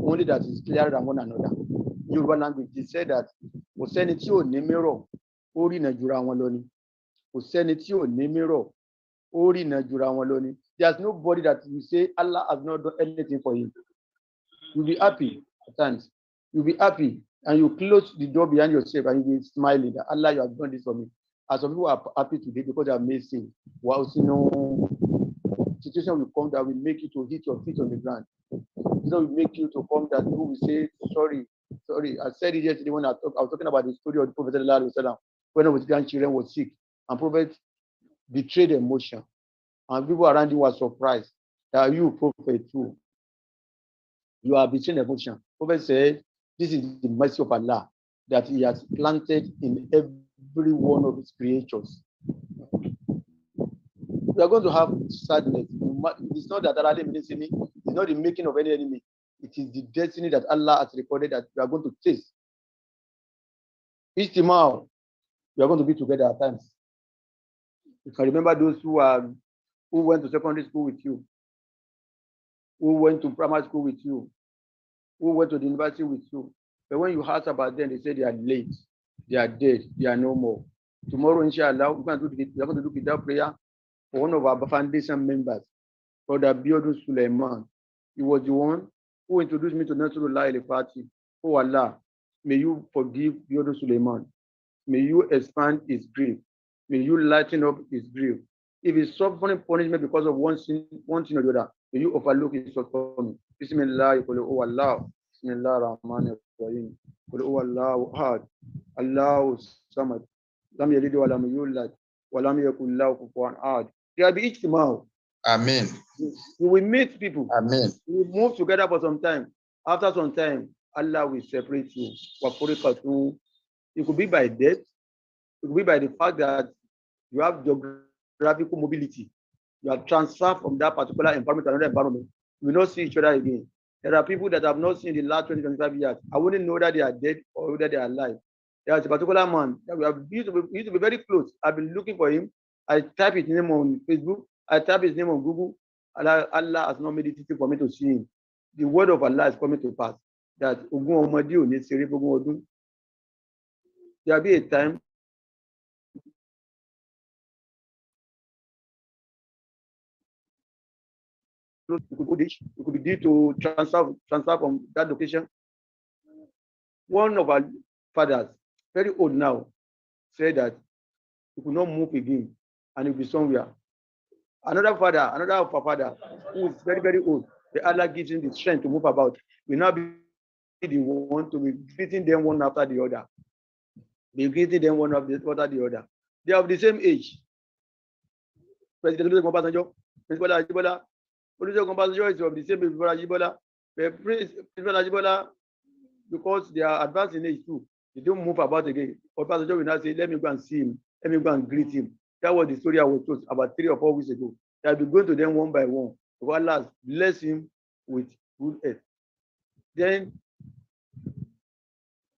only that is clearer than one another. Yoruba language, he said that kò sẹ́ni tí ò ní mirror, ó rìnà jura wọn lọ ni. Kò sẹ́ni tí ò ní mirror, ó rìnà jura wọn lọ ni. There's nobody that you say Allah has not done anything for him. You'll be happy at times. You'll be happy and you close the door behind yourself and you'll be smiling that Allah, you have done this for me. As some people are happy today because they are amazing. Wow, situation will come that will make you to hit your feet on the ground. It will make you to come that people will say, sorry. I said it yesterday when I was talking about the story of the Prophet when his grandchildren were sick and Prophet betrayed emotion. And people around you were surprised that you, Prophet, too, you are betraying emotion. Prophet said, this is the mercy of Allah that He has planted in every one of His creatures. We are going to have sadness. It's not that Allah is enemy. It's not the making of any enemy. It is the destiny that Allah has recorded that we are going to taste. Ijtimaa, We are going to be together at times. You can remember those who went to secondary school with you, who went to primary school with you, who went to the university with you. But when you ask about them, they say they are late, they are dead, they are no more. Tomorrow, inshallah, we're going to do without prayer for one of our foundation members, Brother Biodun Suleiman. He was the one who introduced me to Nasrullah al-Fati. Oh Allah, may you forgive Biodun Suleiman. May you expand his grief. May you lighten up his grief. If he's suffering punishment because of one thing or the other, may you overlook his suffering. Bismillah, oh Allah. Bismillah ar-Rahman ar-Rahim. Oh Allah, ahad. Allahu samad. Lam yalid wa lam yulad. Wa lam yakul lahu kufuwan ahad. There will be ijtima. Amen. We will meet people. Amen. We will move together for some time. After some time, Allah will separate you. It could be by death. It could be by the fact that you have geographical mobility. You are transferred from that particular environment to another environment. You will not see each other again. There are people that have not seen in the last 20-25 years. I wouldn't know that they are dead or whether they are alive. There is a particular man that we used to be very close. I've been looking for him. I type his name on Facebook. I type his name on Google. Allah has not made it easy for me to see him. The word of Allah is coming to pass. That there will be a time it could be due to transfer from that location. One of our fathers, very old now, said that he could not move again and he'll be somewhere. Another of our father, who is very, very old, the Allah gives him the strength to move about, will now be the one to be greeting them one after the other. Be greeting them one after the other. They are of the same age. President Obasanjo, Principal Ajibola, Olusegun Obasanjo is of the same age as Ajibola. Principal Ajibola, because they are advanced in age too, they don't move about again. Obasanjo will now say, let me go and see him, let me go and greet him. That was the story I was told about 3 or 4 weeks ago. I'll be going to them one by one. Allah bless him with good health. Then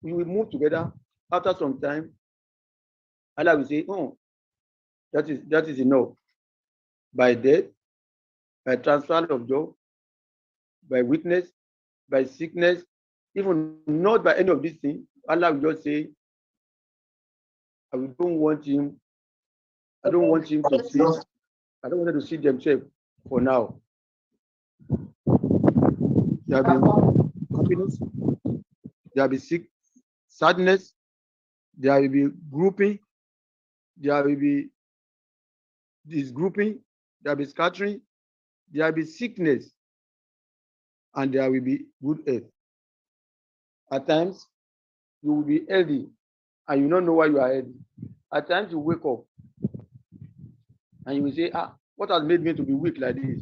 we will move together. After some time, Allah will say, oh, that is enough. By death, by transfer of job, by weakness, by sickness, even not by any of these things, Allah will just say, I don't want him to see. I don't want them to see themselves for now. There will be happiness, there will be sadness, there will be grouping, there will be disgrouping, there will be scattering, there will be sickness, and there will be good health. At times, you will be healthy and you don't know why you are healthy. At times, you wake up and you will say, what has made me to be weak like this?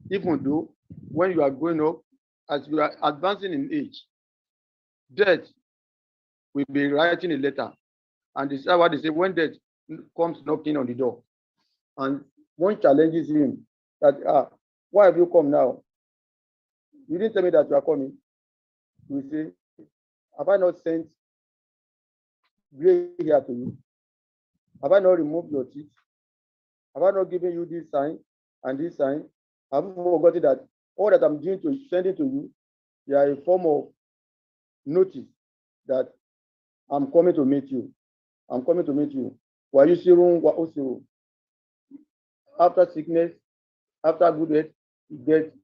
Even though when you are growing up, as you are advancing in age, death will be writing a letter. And this is what they say, when death comes knocking on the door, and one challenges him that, why have you come now? You didn't tell me that you are coming. He will say, have I not sent gray hair to you? Have I not removed your teeth? Have I not given you this sign and this sign? Have you forgotten that all that I'm doing to sending to you, they are a form of notice that I'm coming to meet you. I'm coming to meet you. Why you see after sickness, after good health, you get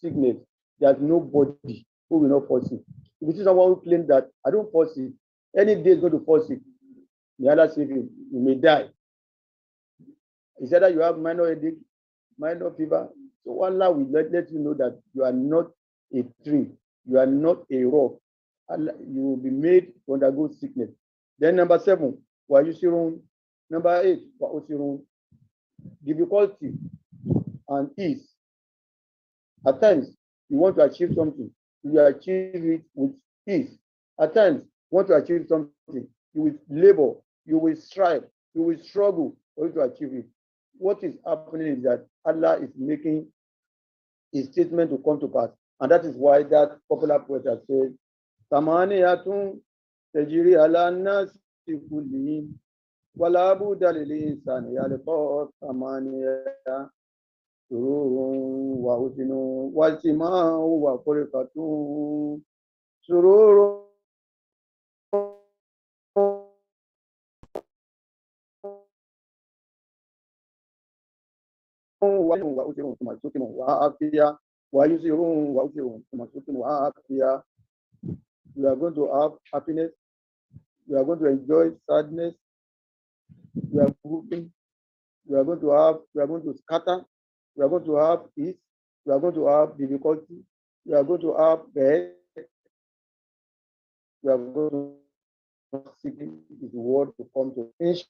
sickness. There's nobody who will not fall sick. If you see someone who claims that I don't fall sick, any day is going to fall sick, may Allah save you. You may die. He said that you have minor headache, minor fever. So Allah will let you know that you are not a tree, you are not a rock. Allah, you will be made to undergo sickness. Then number 7, number 8, difficulty and ease. At times, you want to achieve something, you achieve it with ease. At times, you want to achieve something, you will labor, you will strive, you will struggle for you to achieve it. What is happening is that Allah is making a statement to come to pass. And that is why that popular poet has said, Tamaniyatun tajri ala nas كلهم ولا بد للإنسان يلقى ثمانية سرور وحزن واجتماع وفرقة سرور وأجر ثم سكن وعافية ويسر وأجر ثم سكن وعافية. We are going to have happiness. We are going to enjoy sadness. We are moving. We are going to scatter. We are going to have peace. We are going to have difficulty. We are going to have bad. We are going to seek His word to come to finish.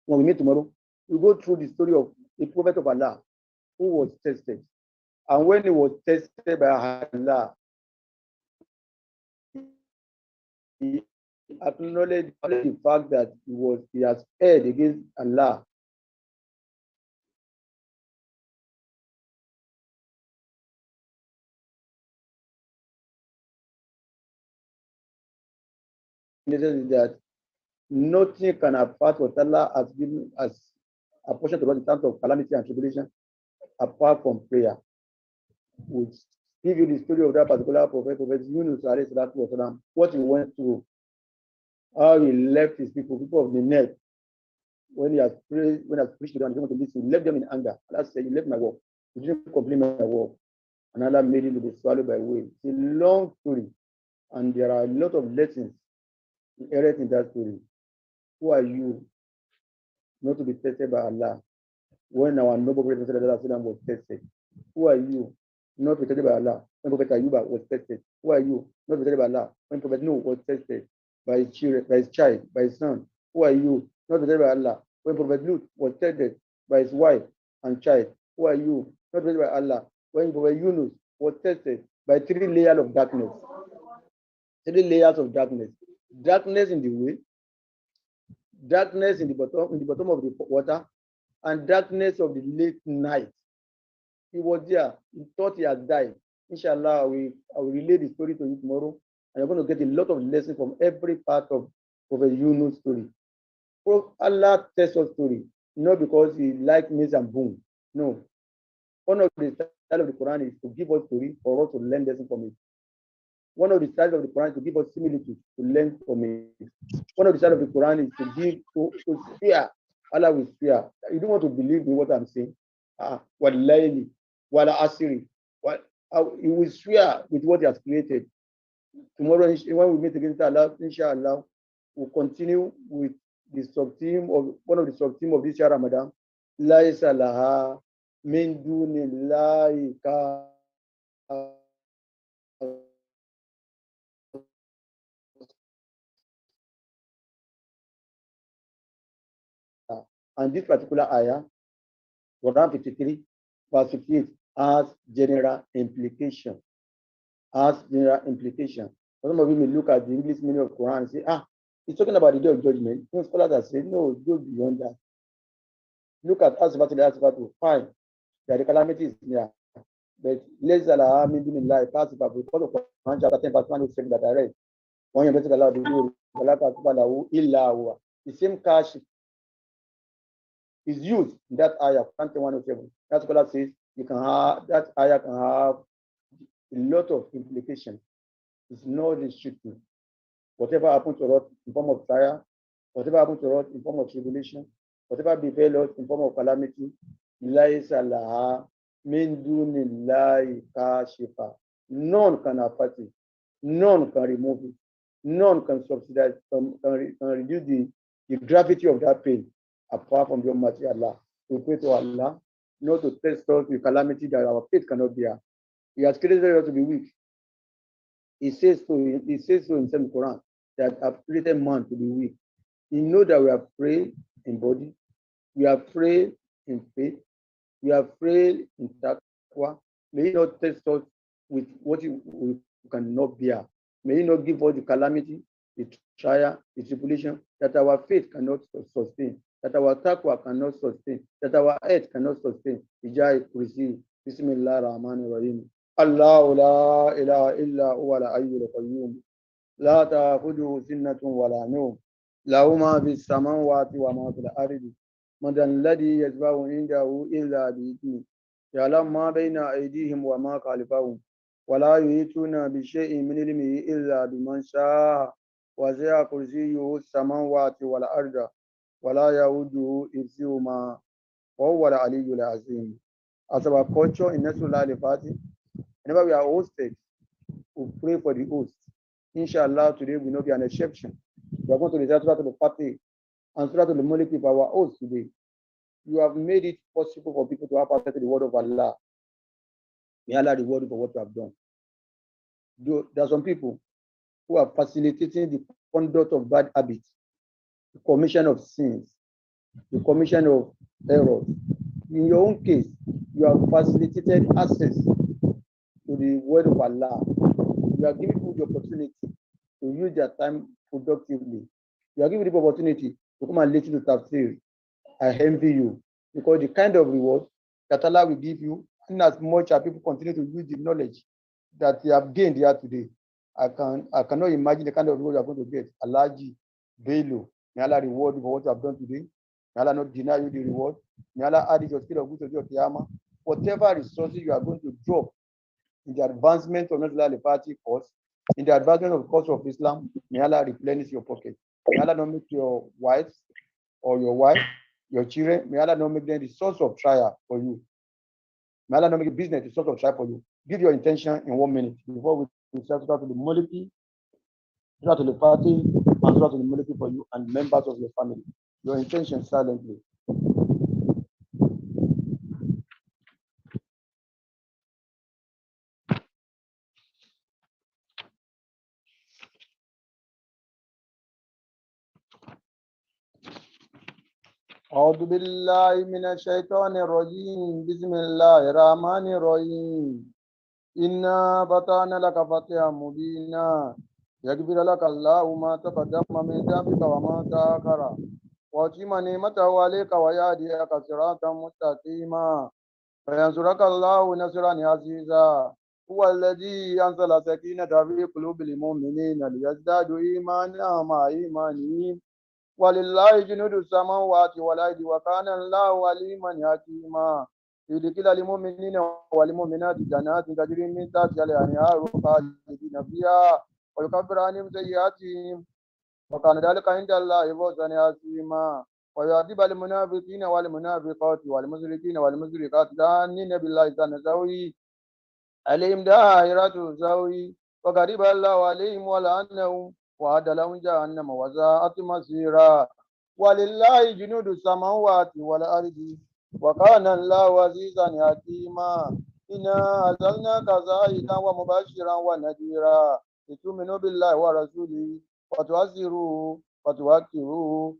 When we meet tomorrow, we go through the story of a prophet of Allah who was tested. And when he was tested by Allah, he acknowledged the fact that he has erred against Allah. Is that nothing can apart what Allah has given as a portion to us in terms of calamity and tribulation apart from prayer. We give you the story of that particular prophet Yunus, what he went through, how he left his people of the net, when he has prayed, when he has preached to them, he left them in anger. Allah said, you left my work. You didn't complete my work. And Allah made him to be swallowed by waves. It's a long story. And there are a lot of lessons inherent in that story. Who are you not to be tested by Allah? When our noble Prophet was tested, who are you not to be tested by Allah? When Prophet Ayuba was tested, who are you not to be tested by Allah? When Prophet Noah was tested by his children, by his child, by his son, who are you not to be tested by Allah? When Prophet Lut was tested by his wife and child, who are you not to be tested by Allah? When Prophet Yunus was tested by 3 layers of darkness, 3 layers of darkness, darkness in the way, darkness in the bottom of the water, and darkness of the late night. He was there. He thought he had died. Inshallah, I will relay the story to you tomorrow, and you're going to get a lot of lessons from every part of Prophet Yunus' story. Allah tests us story, not because he likes maize and boom. No. One of the style of the Quran is to give us story for us to learn lessons from it. One of the styles of the Quran is to give us similitude to learn from it. One of the styles of the Quran is to give to fear. Allah will fear. You don't want to believe in what I'm saying. Wallahi, wala asiri. He will swear with what he has created. Tomorrow, when we meet again, inshallah, we'll continue with the sub-theme of one of the sub-theme of this year Ramadan. La ilaha min dunillahi ka. And this particular ayah, Quran 53, verse 58, has general implication. Has general implication. Some of you may look at the English meaning of Quran and say, it's talking about the day of judgment. Some scholars are saying, no, it goes beyond that. Look at Asifatu, fine. There are the calamities here. But let's allow me in life, because of Quran chapter 10, verse 107 that I read. When you the same cash is used in that ayah, Quran 107. That scholar says you can have that ayah can have a lot of implications. It's not restrictive. Whatever happens to us in form of trial, whatever happens to us in form of tribulation, whatever befell us in form of calamity, none can affect it, none can remove it, none can subsidize, can reduce the gravity of that pain apart from the Almighty Allah. We pray to Allah not to test us with calamity that our faith cannot bear. He has created us to be weak. He says so in the Quran that I've created man to be weak. He knows that we are frail in body, we are frail in faith, we are frail in taqwa. May He not test us with what we cannot bear. May He not give us the calamity, the trial, the tribulation that our faith cannot sustain, that our taqwa cannot sustain, that our head cannot sustain. Ijai Kursi, Bismillah Rahman Rahim. الله لا إله إلا هو الحي القيوم لا تأخذه سنة ولا نوم له ما في السماوات وما في الأرض من ذا الذي يشفع عنده إلا بإذنه يعلم ما بين أيديهم وما خلفهم ولا يحيطون بشيء من علمه إلا بمن شاء وسع كرسيه السماوات والأرض ولا يؤوده حفظهما وهو العلي العظيم. As our culture in Nasrullah Al-Fati, whenever we are hosted, we pray for the host. Inshallah, today will not be an exception. We are going to recite Surah Al-Fatih and Surah Al-Mulk for our host today. You have made it possible for people to have access to the word of Allah. May Allah reward you for what you have done. There are some people who are facilitating the conduct of bad habits, the commission of sins, the commission of errors. In your own case, you have facilitated access to the word of Allah. You are giving people the opportunity to use their time productively. You are giving people the opportunity to come and listen to tafsir. I envy you because the kind of reward that Allah will give you, in as much as people continue to use the knowledge that they have gained here today, I cannot imagine the kind of reward you are going to get. Alaji, Belo, may Allah reward you for what you have done today. May Allah not deny you the reward. May Allah add your skill of good to your Qiyamah. Whatever resources you are going to drop in the advancement of Nasrullah Al-Fati cause, in the advancement of the cause of Islam, may Allah replenish your pocket. May Allah not make your wives or your wife, your children, may Allah not make them the source of trial for you. May Allah not make a business the source of trial for you. Give your intention in 1 minute before we start to the Moliki, start to the party, and start to the Moliki for you and members of your family. Your intention silently. أعوذ بالله من الشيطان الرجيم بسم الله الرحمن الرحيم إنا فتحنا لك فتحا مبينا يغفر لك الله ما تقدم من ذنبك وما تأخر ويتم نعمته عليك ويهديك صراطا مستقيما وينصرك الله نصرا عزيزا هو الذي أنزل سكينة في قلوب المؤمنين ليزدادوا إيمانا مع إيمانهم ولله جنود السماوات والأرض وكان الله عليما حكيما يدخل المؤمنين والمؤمنات جنات تجري من تحتها الأنهار خالدين فيها ويكفر عنهم سيئاتهم وكان ذلك عند الله فوزا عظيما ويعذب المنافقين والمنافقات والمشركين والمشركات ظانين بالله ظن سوء عليهم دائرة سوء وغضب الله عليهم ولعنهم وأعد لهم جهنم وساءت مصيرا ولله جنود السماوات والأرض وكان الله عزيزا حكيما إنا أرسلناك شاهدا ومبشرا ونذيرا لتؤمنوا بالله ورسوله وتعزروه وتوقروه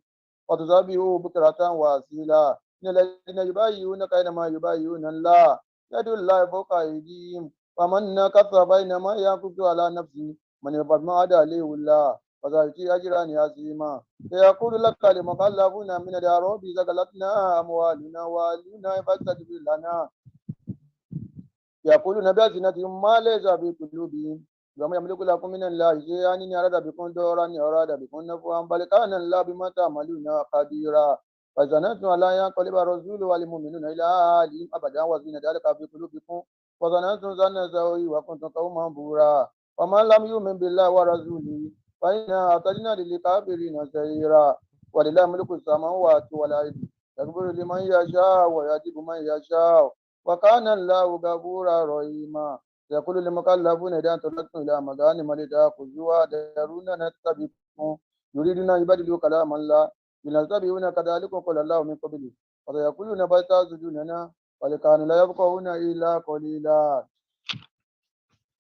وتسبحوه بكرة وأصيلا إن الذين يبايعونك إنما يبايعون الله يد الله فوق أيديهم ومن نكث بينما ينكث على نفسه من يفعل ما عدا عليه الله فسيؤتيه أجرا عظيما سيقول لك المخلفون من الأعراب إذا غلتنا أموالنا وأهلنا فاستغفر لنا يقولون بألسنتهم ما ليس في قلوبهم وما يملك لكم من الله شيئا إن أراد بكم ضرا إن أراد بكم نفعا بل كان الله بما تعملون خبيرا فظننتم أن لا ينقلب الرسول والمؤمنون إلى أهلهم أبدا وزين ذلك في قلوبكم وظننتم ظن سوء وكنتم قوما بورا ومن لم يؤمن بالله ورسوله فإنا أعتدنا للكافرين سعيرا ولله ملك السماوات والأرض يغفر لمن يشاء ويعذب من يشاء وكان الله غفورا رحيما يقول المكلفون إذا انطلقتم إلى مغانم لتأخذوها ذرونا نتبعكم يريدون أن يبدلوا كلام الله لنتبعون كذلك قال الله من قبله وسيقولون بل تعبدوننا ولكانوا لا يفقهون إلا قليلا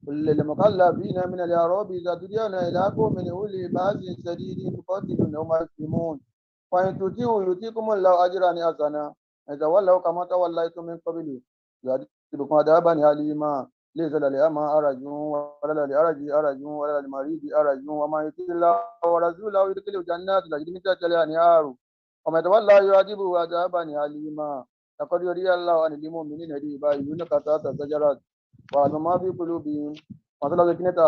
قل للمكلفين من الأعراب إذا تدعون إلى قوم أولي بأس شديد تقاتلونهم ويسلمون وإن تطيعوا يؤتكم الله أجرا حسنا إن تولوا كما توليتم من قبل يعذبكم عذابا أليما ليس للأعمى حرج ولا للأعرج حرج ولا للمريض حرج ومن يطع الله ورسوله يدخله جنات تجري من تحتها الأنهار ومن يتولى يعذبه عذابا أليما لقد يري الله عن المؤمنين إذ يبايعونك تحت الشجرة وعلم ما في قلوبهم وأنزل السكينة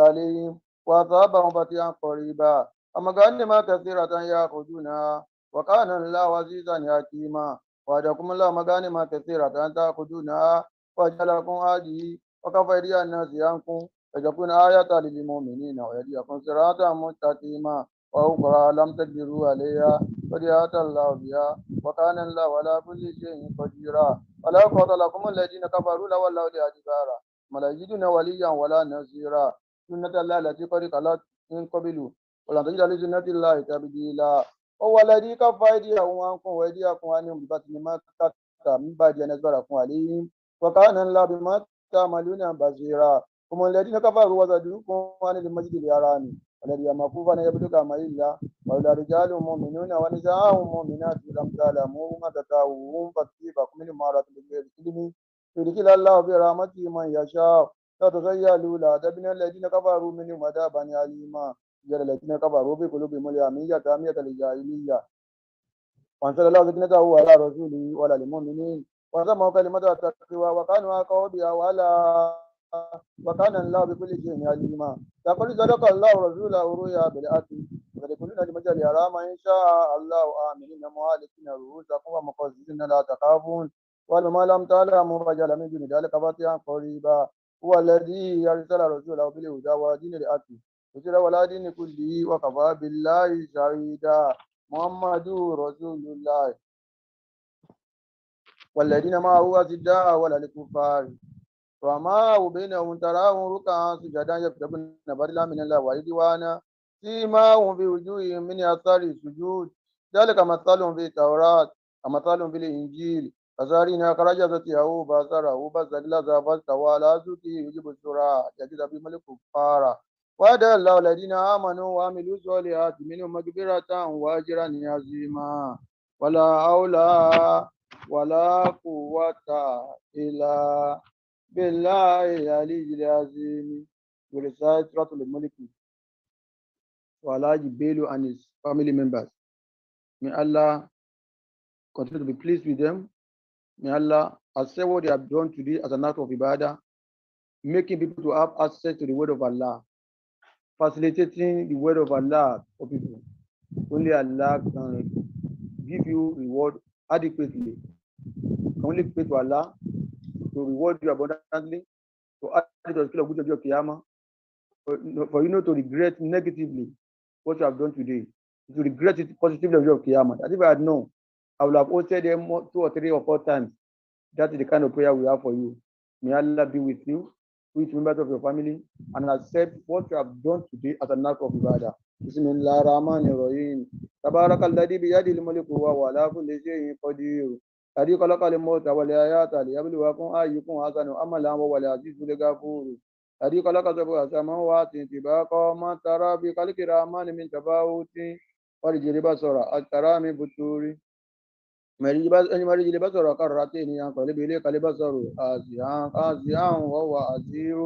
عليهم وأصابهم فتيا قريبا ومغانم كثيرة يأخذونها وكان الله عزيزا حكيما وعدكم الله مغانم كثيرة تأخذونها وجعلكم هذه وكفى يدي الناس عنكم وتكون آية للمؤمنين ويهديكم صراطا مستقيما وأخرى لم تقدروا عليها قد أتى الله بها وكان الله على كل شيء قديرا ولا قاتلكم الذين كفروا لولوا الأدبار ولا يجدون وليا ولا نصيرا سنة الله التي قد خلت من قبل ولا تجد لسنة الله تبديلا هو الذي كفى أيديهم عنكم وأيديكم عنهم ببطن مكة من بعد أن أصبركم عليهم وكان الله بما تعملون بصيرا هم الذين كفروا وصدوكم عن المسجد الحرام الذي مكوفا يبلغ ما إلا ولولا رجال مؤمنون ونساء مؤمنات لم تعلموهم تتاوهم فتصيبكم من مرة بغير علم يدخل الله برحمته من يشاء لا تخيلوا لا تبني الذين كفروا منهم عذابا أليما جعل الذين كفروا بقلوبهم اليمية تامية الجاهلية وأنزل الله سكينته على رسوله وعلى المؤمنين وسمعوا كلمة التقوى وكانوا أقوى بها وكان الله بكل شيء عليما لقد صدق الله رسوله الرؤيا بالحق وتدخلون المسجد الحرام إن شاء الله آمنين مهلكين رؤوسكم ومقصرين لا تخافون وما لم تعلموا فجعل من دون ذلك فتحا قريبا هو الذي أرسل رسوله بالهدى ودين الحق وسر ولا دين كله وكفى بالله شهيدا محمد رسول الله والذين معه أشداء ولا الكفار وما بينهم تراهم ركعا سجدا يبتغون فضلا من الله ورضوانا سيماهم في وجوههم من اثار السجود ذلك مثلهم في التوراة ومثلهم في الانجيل كزارع اخرج شطأه فأزره فاستغلظ فاستوى على سوقه يجيب الزراع يجد بهم الكفار وعد الله الذين امنوا وعملوا الصالحات منهم مغفرة واجرا عظيما ولا حول ولا قوة إلا بالله العلي العظيم. We recite Surah Al-Mulk to Allah Jibril and his family members. May Allah continue to be pleased with them. May Allah accept what they have done today as an act of ibadah, making people to have access to the word of Allah, facilitating the word of Allah for people. Only Allah can give you reward adequately. You can only pray to Allah to reward you abundantly, to add it to the skill of good of your Qiyamah, for you not to regret negatively what you have done today, to regret it positively of your Qiyamah. As if I had known, I would have hosted them 2 or 3 or 4 times. That is the kind of prayer we have for you. May Allah be with you, with members of your family, and accept what you have done today as an act of ibadah. Bismillah ar-Rahman ar-Rahim. Tabaraka alladhi biyadihi al-mulku wa huwa ala kulli shay'in qadir. Alladhi khalaqa al-mawta wal hayata liyabluwakum ayyukum ahsanu amalan wa huwa al-azizul ghafur. الذي خلق سبع سماوات طباقا ما ترى في خلق الرحمن من تفاوت ورجل بصر أترى من فتور مرج البصر كرتين ينقلب إليك البصر خاسئا وهو حسير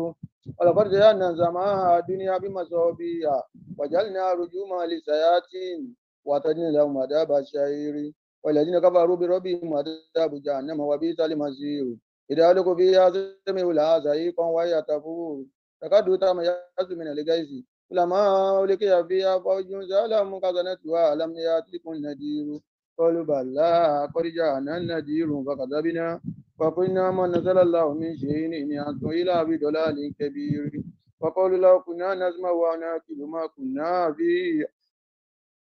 ولقد زينا السماء الدنيا بمصابيح وجعلنا رجوما للشياطين وأعتدنا لهم عذاب السعير والذين كفروا بربهم عذاب جهنم وبئس المصير إذا ألقوا فيها سمعوا لها زهيقا وهي تفور تكاد تميز من الغيظ كلما ألقي فيها فوج سألهم خزنتها ألم يأتكم نذير قالوا بلى قد جاءنا نذير فكذبنا وقلنا ما نزل الله من شيء إن أنتم إلا بضلال كبير وقالوا لو كنا نسمع ونعقل ما كنا في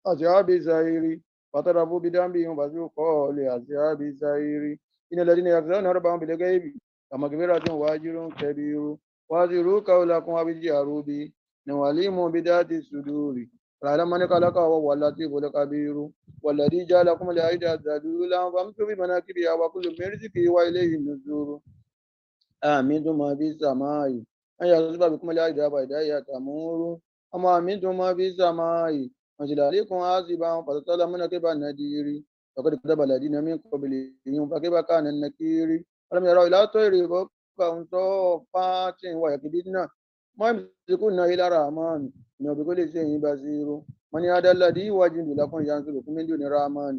أصحاب السعير فاعترفوا بذنبهم فذوقوا لأصحاب السعير إن الذين يخشون ربهم بالغيب فمغفرة وأجر كبير واذكروا قولكم وبجهروا به وعليم بذات الصدور فاعلم من خلق وهو اللطيف الخبير والذي جعلكم الأرض ذلولا فامشوا بمناكبها وكل من رزقه وإليه النشور آمنتم ما في السماء أن يخسف بكم الأرض فإذا هي تمور أما أمنتم ما في السماء أنزل عليكم حاسبا فتعلمون كيف النذير وقد كتب الذين من قبلهم فكيف كان النكير ولم يروا إلى الطير فوقهم صافات ويكبدن ما يمسكون إلى الرحمن إنه بكل شيء بصير من هذا الذي يوجد لكم ينصركم من دون الرحمن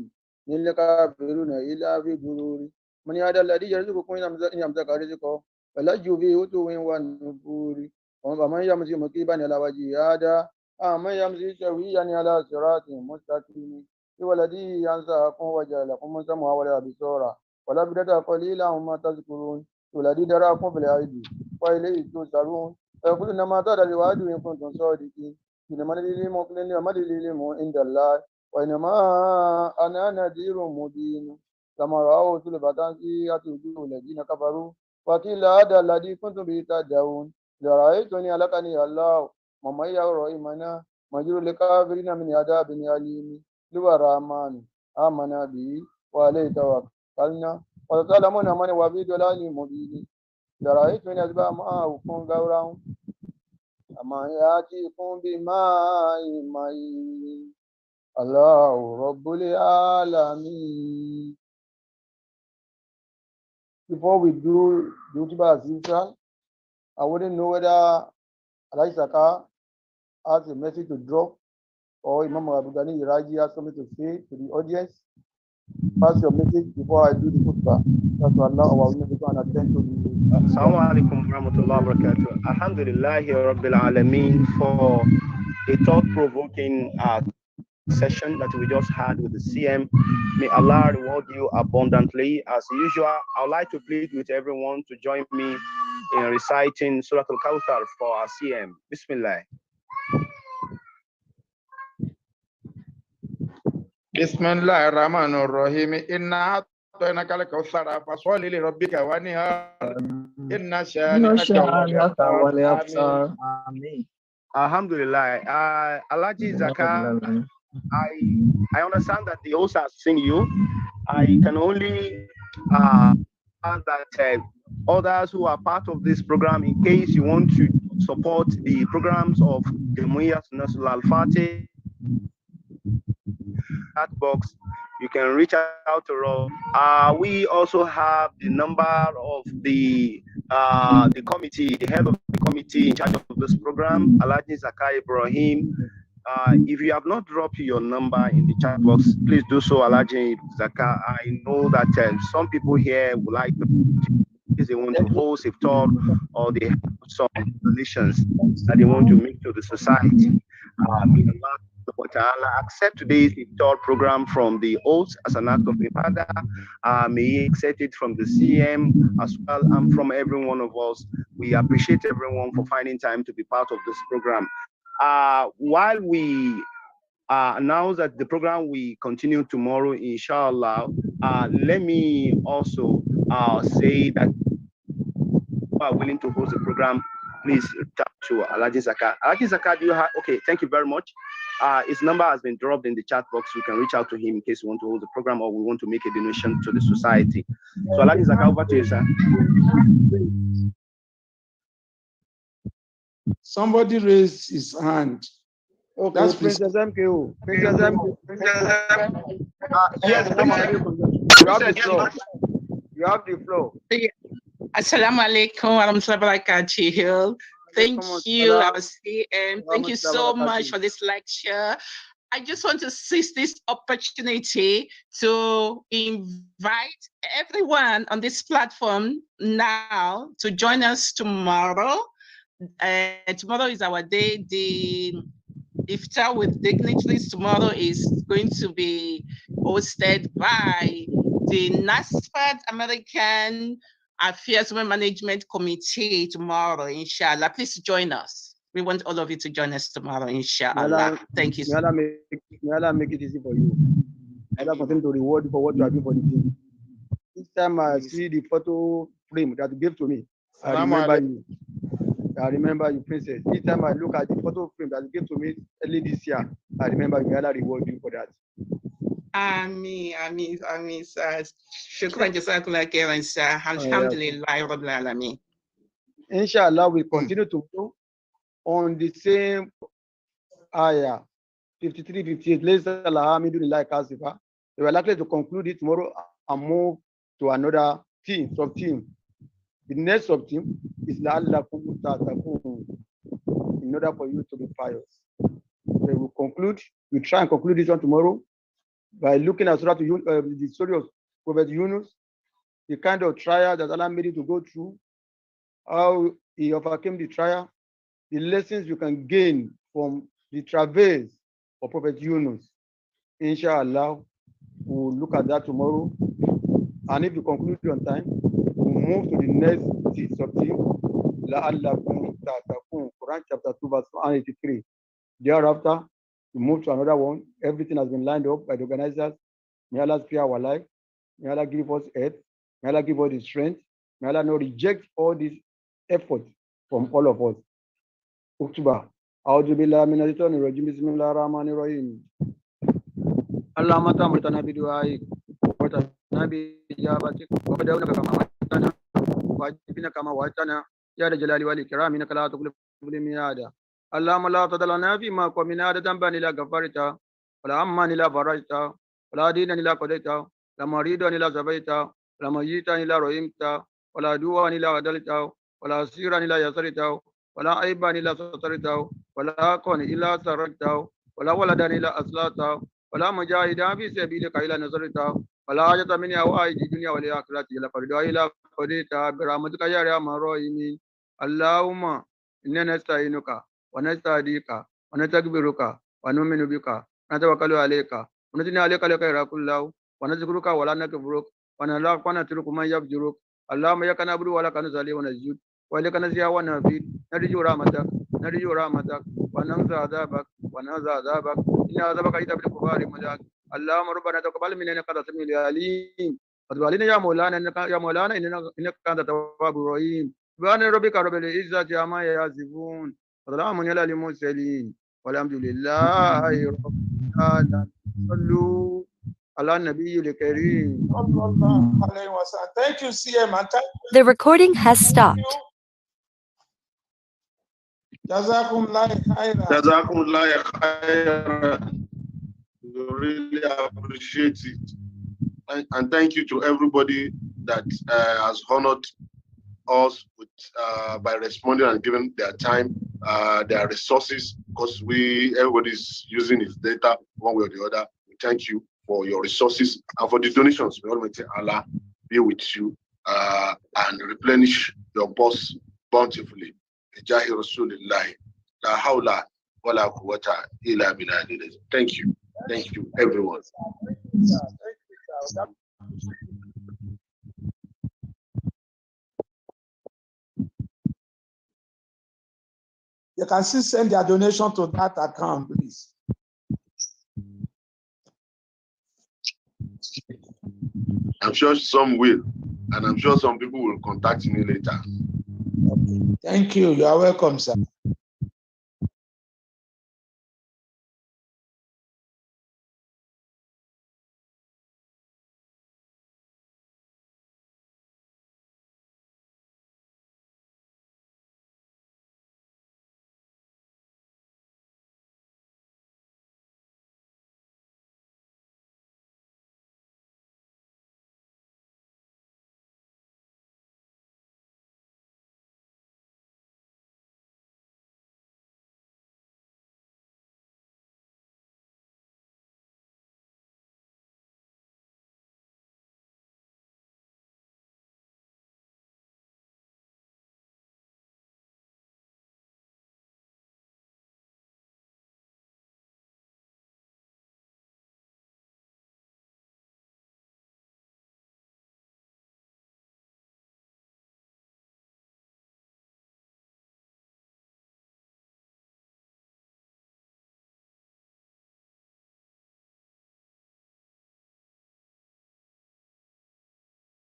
إن الكافرون إلا في غرور من هذا الذي يرزقكم إن أمسك رزقه فلجوا في عتو ونفور ومن يمشي مكيبا على وجهه هذا من يمشي سويا على صراط مستقيم هو الذي ينساكم وجعلكم السمع والأبصار والأفئدة قليلا ما تذكرون هو الذي ذراكم في الأرض وإليه تحشرون فيقول إنما زاد الوعد إن كنتم صادقين إنما العلم عند الله وإنما أنا نذير مبين لما رأوا سلبة سيئة وجوه الذين كفروا وقيل هذا الذي كنتم به تدعون لرأيتني هلكني الله ومن يرى إيمانا مجر الكافرين من عذاب أليم لو الرحمن آمنا به وعليه توكلنا وتعلمون من هو في ضلال مبين لرأيتني أتبع معكم غورا أما يأتيكم بماء معين الله رب العالمين. Before we do the Utbah as usual, I wouldn't know whether Alhaji Saka has a message to drop or Imam Abdulgani Iraji has something to say to the audience. Pass your message before I do the khutbah. That's to allow our women to go and attend to the. Assalamu alaikum warahmatullahi wabarakatuh. Alhamdulillahi Rabbil Alameen for a thought-provoking session that we just had with the CM. May Allah reward you abundantly. As usual, I would like to plead with everyone to join me in reciting Surah Al-Kawthar for our CM. Bismillah. Bismillahir Rahmanir Rahim. Inna a'tainaka al-kawthara fasalli li rabbika wanhar. Inna shani'aka wal abtar. Amen. Alhamdulillah. Alhaji Zaka, I understand that the host has seen you. I can only add that others who are part of this program, in case you want to support the programs of the Muyyat Nasrul Al-Fatih chat box, you can reach out to us. We also have the number of the committee, the head of the committee in charge of this program, Alhaji Zakai Ibrahim. If you have not dropped your number in the chat box, please do so, Alhaji Zaka. I know that some people here would like to, they want to host iftar, or they have some donations that they want to make to the society. May Allah accept today's iftar program from the host as an act of ibadah. May He accept it from the CM as well, and from every one of us. We appreciate everyone for finding time to be part of this program. While we announce that the program will continue tomorrow, inshallah, let me also say that who are willing to host the program, please reach out to Alhaji Zaka. Alhaji Zaka, do you have? Okay, thank you very much. His number has been dropped in the chat box. You can reach out to him in case you want to hold the program or we want to make a donation to the society. So Alhaji Zaka, over to you, sir. Somebody raised his hand. Okay, That's Princess MKO. Princess MKO. Yes, You have the floor. You have the floor. Assalamu alaikum warahmatullahi wabarakatuh. Thank you, our CM. Thank you so much for this lecture. I just want to seize this opportunity to invite everyone on this platform now to join us tomorrow. Tomorrow is our day. The Iftar with Dignitaries tomorrow is going to be hosted by the Nasfat American Affairs Women Management Committee tomorrow, inshallah. Please join us. We want all of you to join us tomorrow, inshallah. Thank you. May Allah make it easy for you. Allah continue to reward you for what you are doing for the team. Each time I see the photo frame that you gave to me, I remember you. I remember you, Princess. Each time I look at the photo frame that you gave to me early this year, I remember you. May Allah reward you for that. Ameen, sir. Shukran jazakallah khairan, sir. Alhamdulillah, Rabbil Alameen. Inshallah, we continue to go on the same ayah, 53, 58. We are likely to conclude it tomorrow and move to another team, sub-team. The next sub-team is in order for you to be pious. We will conclude. We try and conclude this one tomorrow by looking at the story of Prophet Yunus, the kind of trial that Allah made him to go through, how he overcame the trial, the lessons you can gain from the travails of Prophet Yunus. Inshallah, we'll look at that tomorrow. And if you conclude on time, we'll move to the next sub-theme, Quran chapter 2, verse 183. Thereafter, we move to another one. Everything has been lined up by the organizers. May Allah spare our life. May Allah give us health. May Allah give us the strength. May Allah not reject all this effort from all of us. Uktuba. أعوذ بالله من الشيطان الرجيم بسم الله الرحمن الرحيم اللهم تمتنا بدعائك وتنا بإجابتك وبدأونك كما وعدتنا واجبنا كما وعدتنا يا ذا الجلال والإكرام إنك لا تخلف الميعاد اللهم لا تدع لنا فيما قمنا ذنبا إلا غفرته ولا أما إلا فرجته ولا دينا إلا قضيته ولا مريضا إلا شفيته ولا ميتا إلا رحمته ولا عدوا إلا عدلته ولا أسيرا إلا يسرته ولا عيبا إلا سترته ولا كون إلا سرته ولا ولدا إلا أصلته ولا مجاهدا في سبيلك إلا نصرته ولا حاجة من حوائج الدنيا والآخرة إلا قضيتها إلا قضيتها برحمتك يا أرحم الراحمين اللهم إنا نستعينك ونستهديك ونستكبرك ونؤمن بك ونتوكل عليك ونثني عليك الخير كله ونذكرك ولا نكفرك ونخلقك ونترك من يفجرك اللهم إياك نعبد ولك نصلي ونسجد وإليك نسعى ونفيد نرجو رحمتك وننسى عذابك إن عذابك إذا بالكفار ملاك اللهم ربنا تقبل منا إنك أنت السميع العليم وتب علينا يا مولانا إنك أنت التواب الرحيم سبحان ربك رب العزة عما يصفون وسلام على المرسلين والحمد لله رب العالمين صلوا على النبي الكريم. Thank you, CM, and thank you. The recording has stopped. Jazakumullah khairan. We really appreciate it. And thank you to everybody that has honored us with, by responding and giving their time, their resources, because everybody's using his data one way or the other. We thank you for your resources and for the donations. May Almighty Allah be with you and replenish your purse bountifully. Jahi Rasulillah. La hawla wa la quwwata illa billah. Thank you. Thank you, everyone. You can still send their donation to that account, please. I'm sure some will, and I'm sure some people will contact me later. Thank you. You are welcome, sir.